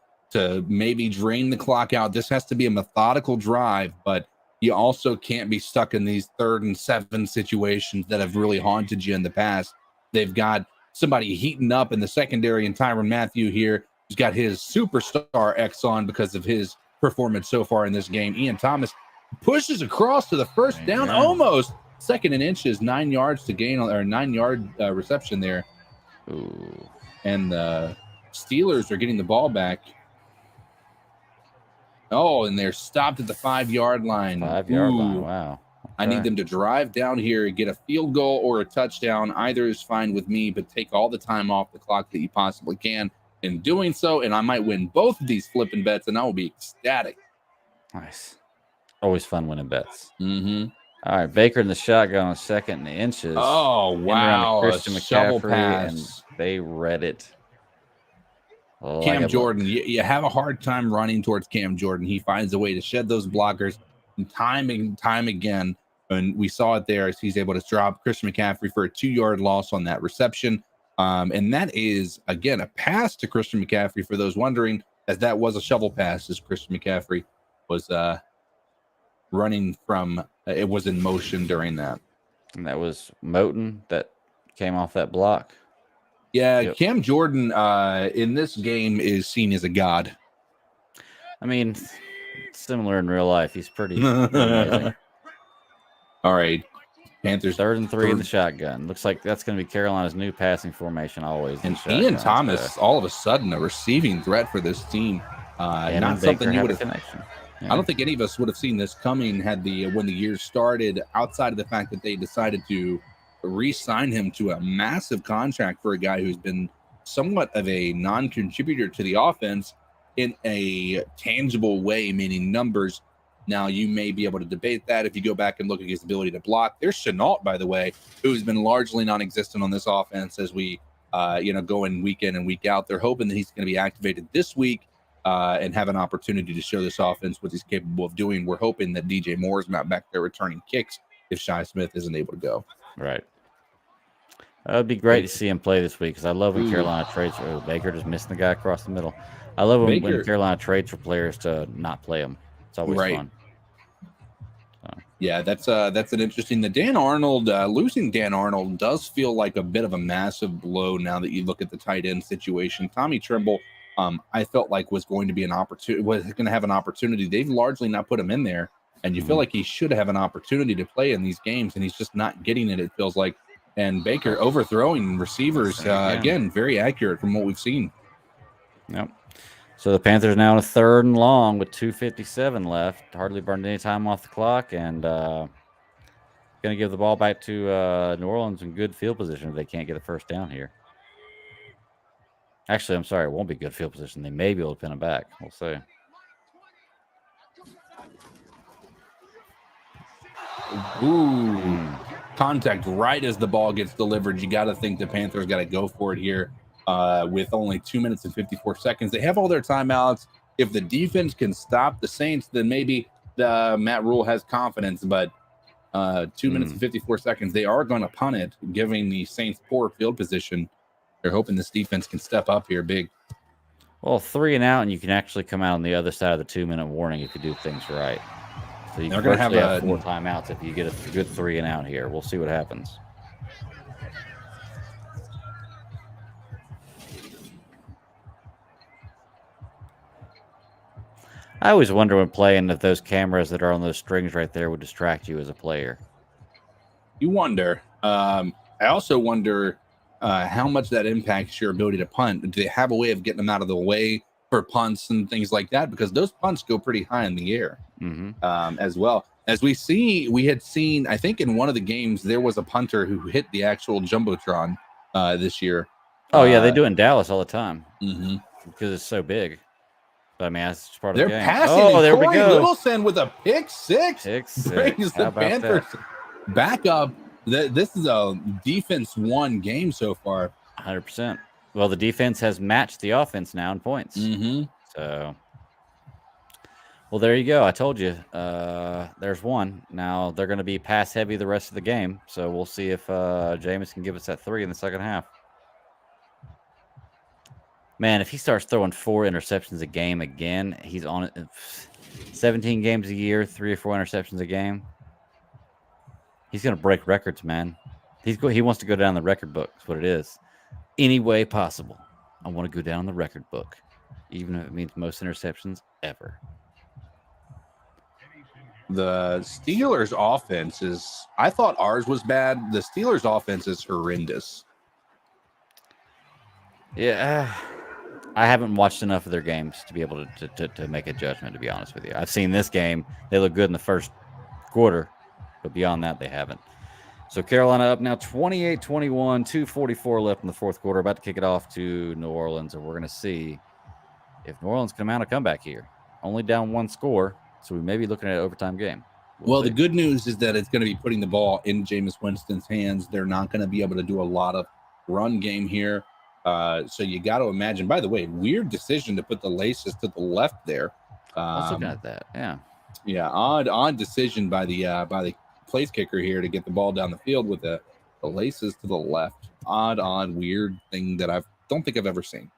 maybe drain the clock out. This has to be a methodical drive, but you also can't be stuck in these 3rd and 7 situations that have really haunted you in the past. They've got somebody heating up in the secondary, and Tyrann Mathieu here, who's got his superstar X on because of his performance so far in this game. Ian Thomas pushes across to the first down, almost 2nd and inches, 9 yards to gain, or 9-yard reception there. Ooh. And the Steelers are getting the ball back. Oh, and they're stopped at the 5-yard line. 5-yard line, wow. Okay. I need them to drive down here, get a field goal or a touchdown. Either is fine with me, but take all the time off the clock that you possibly can in doing so, and I might win both of these flipping bets, and I will be ecstatic. Nice. Always fun winning bets. Mm-hmm. All right, Baker in the shotgun on 2nd and inches. Oh, wow. Christian A shovel McCaffrey, pass. and they read it. Cam Jordan, you have a hard time running towards Cam Jordan. He finds a way to shed those blockers time and time again. And we saw it there as he's able to drop Christian McCaffrey for a 2-yard loss on that reception. And that is, again, a pass to Christian McCaffrey, for those wondering, as that was a shovel pass, as Christian McCaffrey was running from, it was in motion during that. And that was Moten that came off that block. Yeah, Yep. Cam Jordan in this game is seen as a god. I mean, similar in real life. He's pretty amazing. All right. Panthers 3rd and 3 in the shotgun. Looks like that's going to be Carolina's new passing formation always. And Ian Thomas, all of a sudden, a receiving threat for this team. Not something you would have. Connection. Yeah. I don't think any of us would have seen this coming when the year started, outside of the fact that they decided to re-sign him to a massive contract for a guy who's been somewhat of a non-contributor to the offense in a tangible way, meaning numbers. Now, you may be able to debate that if you go back and look at his ability to block. There's Chenault, by the way, who's been largely non-existent on this offense as we go in week in and week out. They're hoping that he's going to be activated this week and have an opportunity to show this offense what he's capable of doing. We're hoping that DJ Moore is not back there returning kicks if Shi Smith isn't able to go. Right. It'd be great to see him play this week, because I love when Carolina trades. Oh, Baker just missing the guy across the middle. I love when Carolina trades for players to not play them. It's always fun. So. Yeah, that's an interesting. The Dan Arnold losing Dan Arnold does feel like a bit of a massive blow now that you look at the tight end situation. Tommy Tremble, I felt like was going to be an opportunity. Was going to have an opportunity. They've largely not put him in there, and you feel like he should have an opportunity to play in these games, and he's just not getting it. It feels like. And Baker overthrowing receivers, again, very accurate from what we've seen. Yep. So the Panthers now in a 3rd and long with 2:57 left. Hardly burned any time off the clock, and going to give the ball back to New Orleans in good field position if they can't get a first down here. Actually, I'm sorry, it won't be good field position. They may be able to pin them back. We'll see. Ooh. Contact right as the ball gets delivered. You got to think the Panthers got to go for it here with only 2 minutes and 54 seconds. They have all their timeouts. If the defense can stop the Saints, then maybe Matt Rule has confidence. But 2 minutes and 54 seconds, they are going to punt it, giving the Saints poor field position. They're hoping this defense can step up here big. Well, 3 and out, and you can actually come out on the other side of the 2-minute warning if you do things right. So you can have 4 timeouts if you get a good 3 and out here. We'll see what happens. I always wonder when playing if those cameras that are on those strings right there would distract you as a player. You wonder. I also wonder how much that impacts your ability to punt. Do they have a way of getting them out of the way for punts and things like that? Because those punts go pretty high in the air. as well. As we had seen, I think in one of the games, there was a punter who hit the actual Jumbotron this year. Oh, yeah, they do it in Dallas all the time Mm-hmm. because it's so big. But I mean, that's just part of They're the game. passing, Oh, and there we Corey go. Littleson with a pick six. Brings the Panthers back up. This is a defense one game so far. 100%. Well, the defense has matched the offense now in points. Mm-hmm. So, well, there you go. I told you. There's one. Now they're going to be pass heavy the rest of the game. So we'll see if Jameis can give us that 3 in the second half. Man, if he starts throwing 4 interceptions a game again, he's on it. 17 games a year, 3 or 4 interceptions a game. He's going to break records, man. He wants to go down the record book. That's what it is. Any way possible, I want to go down the record book, even if it means most interceptions ever. The Steelers' offense is, I thought ours was bad. The Steelers' offense is horrendous. Yeah, I haven't watched enough of their games to be able to make a judgment, to be honest with you. I've seen this game. They look good in the first quarter, but beyond that, they haven't. So Carolina up now 28-21, 2:44 left in the fourth quarter. About to kick it off to New Orleans, and we're going to see if New Orleans can mount a comeback here. Only down 1 score, so we may be looking at an overtime game. Well, the good news is that it's going to be putting the ball in Jameis Winston's hands. They're not going to be able to do a lot of run game here. So you got to imagine, by the way, weird decision to put the laces to the left there. I was looking at that. Yeah. Yeah. Odd decision by the place kicker here to get the ball down the field with the laces to the left. Odd, weird thing that I don't think I've ever seen.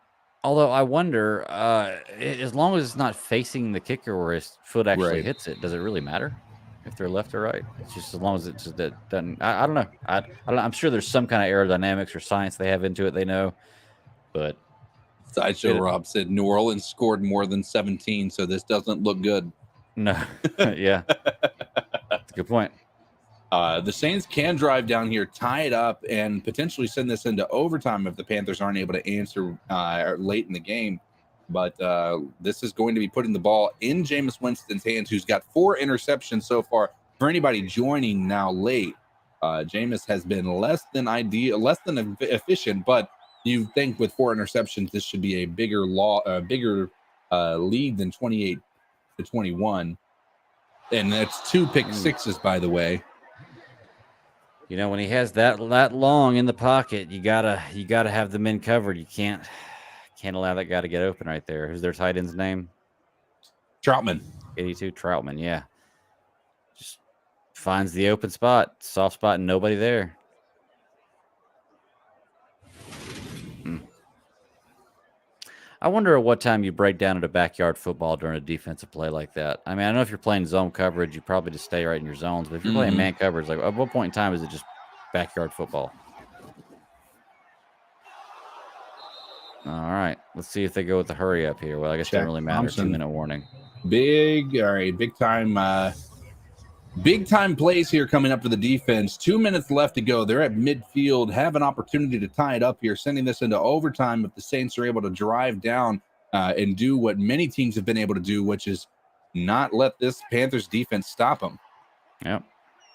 Although I wonder, as long as it's not facing the kicker where his foot actually hits it, does it really matter if they're left or right? It's just as long as it just doesn't. I don't know. I'm sure there's some kind of aerodynamics or science they have into it. They know. But Sideshow Rob said New Orleans scored more than 17, so this doesn't look good. No. Yeah. That's a good point. The Saints can drive down here, tie it up, and potentially send this into overtime if the Panthers aren't able to answer late in the game. But this is going to be putting the ball in Jameis Winston's hands, who's got 4 interceptions so far. For anybody joining now late, Jameis has been less than ideal, less than efficient, but you think with 4 interceptions, this should be a bigger lead than 28-21. And that's 2 pick sixes, by the way. You know, when he has that long in the pocket, you gotta have the men covered. You can't allow that guy to get open right there. Who's their tight end's name? Troutman. 82 Troutman, yeah. Just finds the open spot, soft spot, and nobody there. I wonder at what time you break down into backyard football during a defensive play like that. I mean, I know if you're playing zone coverage, you probably just stay right in your zones. But if you're playing man coverage, like at what point in time is it just backyard football? All right, let's see if they go with the hurry up here. Well, I guess it doesn't really matter. 2-minute warning. Big time plays here coming up for the defense. 2 minutes left to go. They're at midfield, have an opportunity to tie it up here, sending this into overtime if the Saints are able to drive down and do what many teams have been able to do, which is not let this Panthers defense stop them. Yep.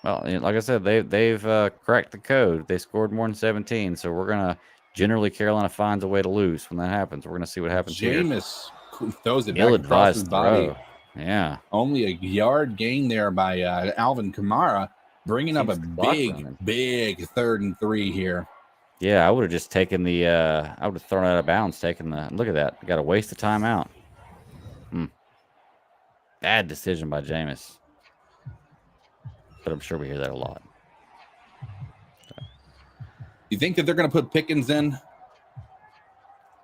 Well, like I said, they've cracked the code. They scored more than 17, so we're gonna generally Carolina finds a way to lose when that happens. We're gonna see what happens. Jameis throws it back across his body. Throw. Yeah. Only a yard gain there by Alvin Kamara, bringing up a big 3rd and 3 here. Yeah, I would have just taken the I would have thrown out of bounds, look at that. Got to waste the timeout. Bad decision by Jameis. But I'm sure we hear that a lot. You think that they're going to put Pickens in?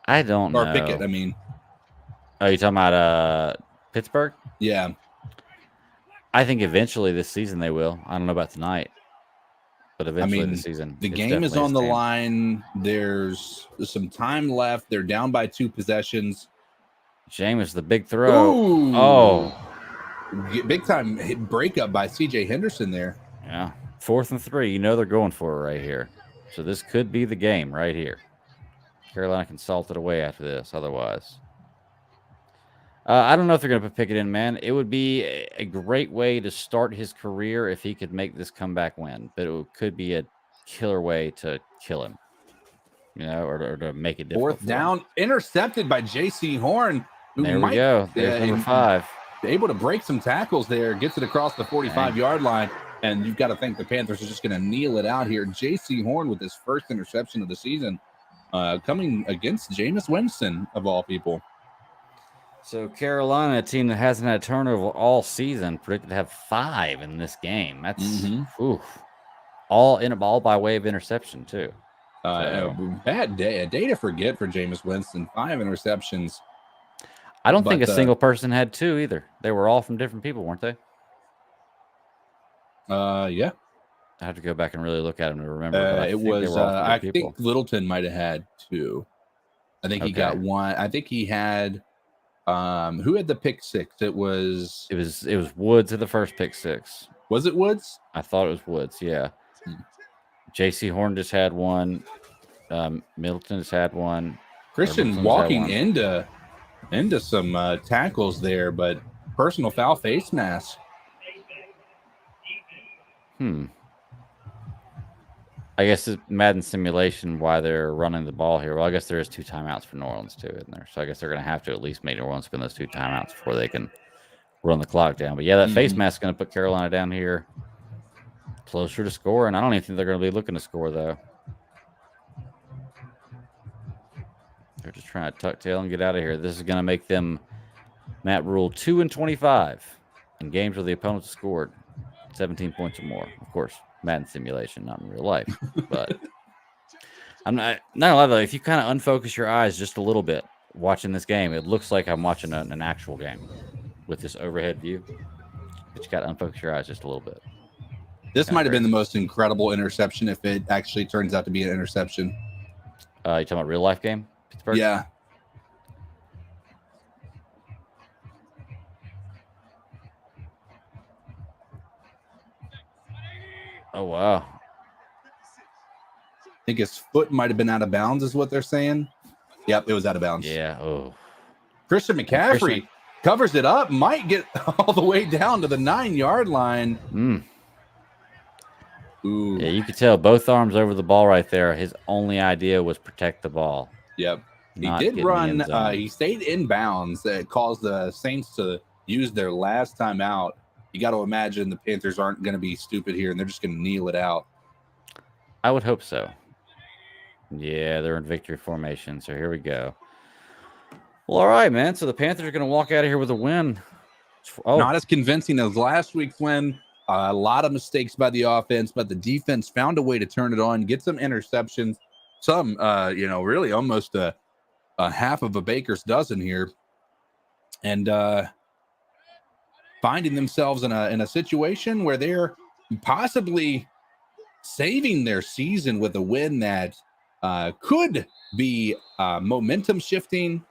I don't know. Or Pickett, I mean. Oh, you talking about Pittsburgh? Yeah. I think eventually this season they will. I don't know about tonight. But eventually this season. The game is on the line. There's some time left. They're down by 2 possessions. Jameis, the big throw. Ooh. Oh. Big time breakup by CJ Henderson there. Yeah. 4th and 3. You know they're going for it right here. So this could be the game right here. Carolina can salt it away after this otherwise. I don't know if they're going to put Pickett in, man. It would be a great way to start his career if he could make this comeback win, but could be a killer way to kill him, or to make it difficult. Fourth down, intercepted by J.C. Horn. There we go. There's number 5. Able to break some tackles there, gets it across the 45-yard line, and you've got to think the Panthers are just going to kneel it out here. J.C. Horn with his first interception of the season, coming against Jameis Winston, of all people. So Carolina, a team that hasn't had a turnover all season, predicted to have 5 in this game. That's all by way of interception too. Bad day, a day to forget for Jameis Winston. 5 interceptions. I don't think a single person had 2 either. They were all from different people, weren't they? Yeah. I have to go back and really look at them to remember. It was. I think Littleton might have had 2. I think he got 1. I think he had. Who had the pick 6? It was Woods at the first pick 6. Was it Woods? I thought it was Woods. Yeah. J.C. Horn just had 1. Middleton just had 1. Christian walking into some tackles there, but personal foul, face mask. I guess it's Madden simulation why they're running the ball here. Well, I guess there is 2 timeouts for New Orleans too, isn't there? So I guess they're going to have to at least make New Orleans spend those 2 timeouts before they can run the clock down. But yeah, that face mask is going to put Carolina down here closer to scoring. I don't even think they're going to be looking to score though. They're just trying to tuck tail and get out of here. This is going to make them, Matt Rule, 2-25 in games where the opponents scored 17 points or more. Of course, Madden simulation, not in real life. But I'm not gonna lie though, if you kind of unfocus your eyes just a little bit watching this game, it looks like I'm watching an actual game with this overhead view. But you got to unfocus your eyes just a little bit. This might have been the most incredible interception if it actually turns out to be an interception. You talking about real life game? Pittsburgh? Yeah. Oh, wow. I think his foot might have been out of bounds is what they're saying. Yep, it was out of bounds. Yeah. Oh. Christian McCaffrey covers it up, might get all the way down to the 9-yard line. Ooh. Yeah, you could tell both arms over the ball right there. His only idea was protect the ball. Yep. He did run. He stayed in bounds. That caused the Saints to use their last time out. You got to imagine the Panthers aren't going to be stupid here, and they're just going to kneel it out. I would hope so. Yeah, they're in victory formation, so here we go. Well, all right, man. So the Panthers are going to walk out of here with a win. Not as convincing as last week's win. A lot of mistakes by the offense, but the defense found a way to turn it on, get some interceptions, some, really almost a half of a baker's dozen here, and finding themselves in a situation where they're possibly saving their season with a win that could be momentum shifting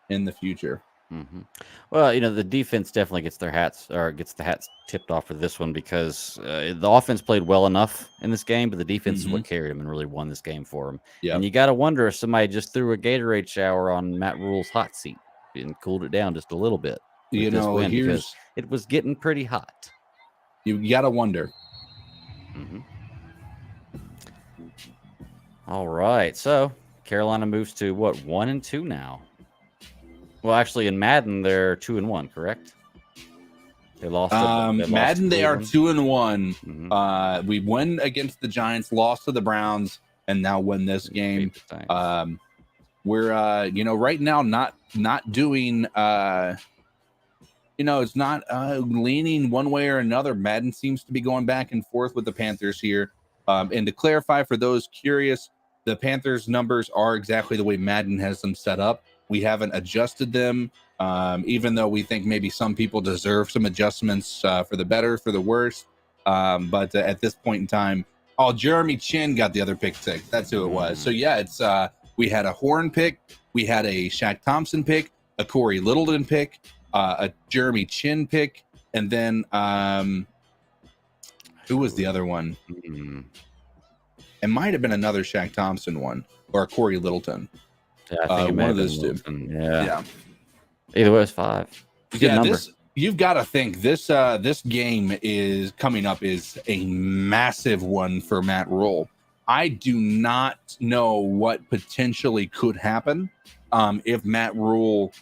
in the future. Mm-hmm. Well, the defense definitely gets the hats tipped off for this one because the offense played well enough in this game, but the defense is what carried them and really won this game for them. Yep. And you got to wonder if somebody just threw a Gatorade shower on Matt Rule's hot seat and cooled it down just a little bit. Because it was getting pretty hot. You got to wonder. Mm-hmm. All right, so Carolina moves to what, 1-2 now? Well, actually, in Madden, they're 2-1, correct? They lost. Madden, they are 2-1. Mm-hmm. We won against the Giants, lost to the Browns, and now win this game. We're, right now not doing. It's not leaning one way or another. Madden seems to be going back and forth with the Panthers here. And to clarify for those curious, the Panthers numbers are exactly the way Madden has them set up. We haven't adjusted them, even though we think maybe some people deserve some adjustments for the better, for the worse. But at this point in time, Jeremy Chin got the other pick 6. That's who it was. So, yeah, it's we had a Horn pick. We had a Shaq Thompson pick, a Corey Littleton pick, a Jeremy Chin pick, and then who was the other one? It might have been another Shaq Thompson one or a Corey Littleton. Yeah, I think one of those two. Yeah. Either way, it's 5. Good Yeah, number. you've got to think this game is coming up is a massive one for Matt Rule. I do not know what potentially could happen if Matt Rule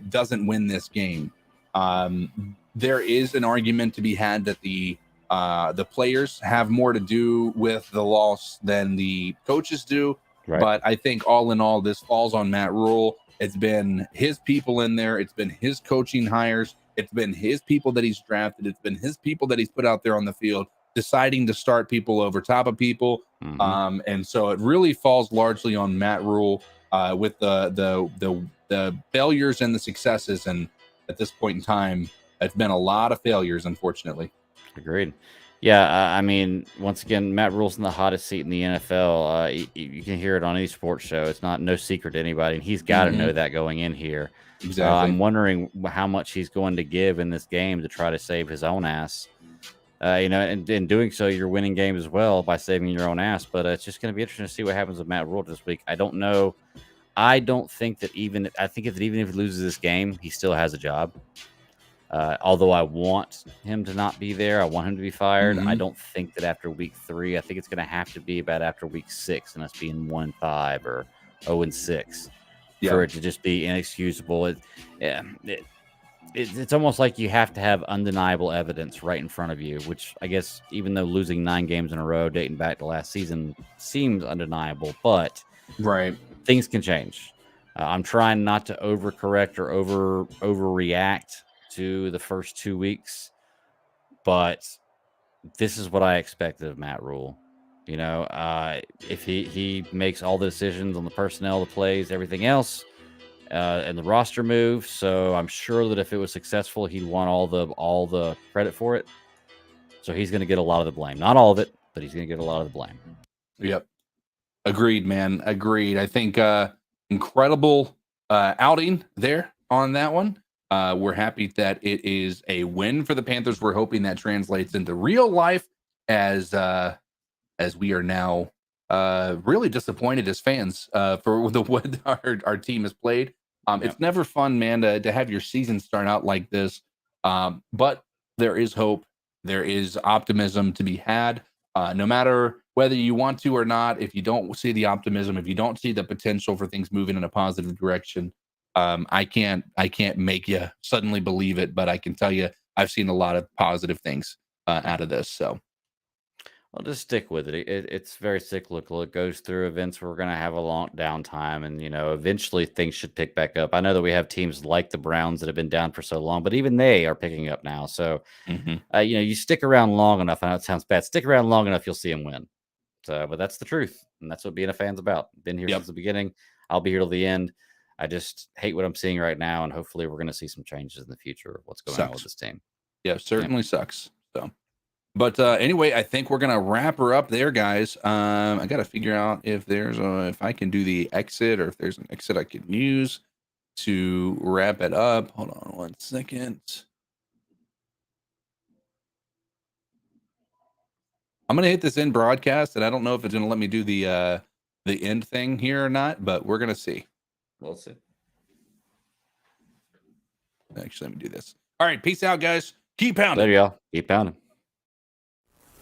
doesn't win this game. There is an argument to be had that the players have more to do with the loss than the coaches do. Right. But I think all in all, this falls on Matt Rule. It's been his people in there. It's been his coaching hires. It's been his people that he's drafted. It's been his people that he's put out there on the field, deciding to start people over top of people. And so it really falls largely on Matt Rule with the failures and the successes. And at this point in time, it's been a lot of failures, unfortunately. Agreed. Yeah, I mean, once again, Matt Rule's in the hottest seat in the NFL. You can hear it on any sports show. It's no secret to anybody, and he's got to know that going in here. Exactly. I'm wondering how much he's going to give in this game to try to save his own ass. And in doing so, you're winning games as well by saving your own ass. But it's just going to be interesting to see what happens with Matt Rule this week. I don't know. I don't think that even if he loses this game, he still has a job. Although I want him to not be there, I want him to be fired. I don't think that after week 3, I think it's going to have to be about after week 6 and us being 1-5 or 0-6 for it to just be inexcusable. It's almost like you have to have undeniable evidence right in front of you, which I guess even though losing 9 games in a row dating back to last season seems undeniable, but things can change. I'm trying not to overcorrect or overreact to the first 2 weeks, but this is what I expected of Matt Rule. If he makes all the decisions on the personnel, the plays, everything else, and the roster move, so I'm sure that if it was successful, he'd want all the credit for it. So he's going to get a lot of the blame. Not all of it, but he's going to get a lot of the blame. Yep. Agreed, man. Agreed. I think incredible outing there on that one. We're happy that it is a win for the Panthers. We're hoping that translates into real life as we are now really disappointed as fans for what our team has played. It's never fun, man, to have your season start out like this. But there is hope. There is optimism to be had. No matter whether you want to or not, if you don't see the optimism, if you don't see the potential for things moving in a positive direction, I can't make you suddenly believe it, but I can tell you I've seen a lot of positive things out of this. So I'll just stick with it. It's very cyclical. It goes through events where we're going to have a long downtime, and eventually things should pick back up. I know that we have teams like the Browns that have been down for so long, but even they are picking up now. So you stick around long enough. I know it sounds bad. Stick around long enough, you'll see them win. So, but that's the truth, and that's what being a fan's about. Been here since the beginning. I'll be here till the end. I just hate what I'm seeing right now, and hopefully we're going to see some changes in the future of what's going on with this team. Yeah, certainly sucks. So, but anyway, I think we're going to wrap her up there, guys. I got to figure out if if I can do the exit or if there's an exit I can use to wrap it up. Hold on 1 second. I'm going to hit this end broadcast, and I don't know if it's going to let me do the end thing here or not, but we're going to see. We'll see. Actually, let me do this. All right. Peace out, guys. Keep pounding. There you go. Keep pounding.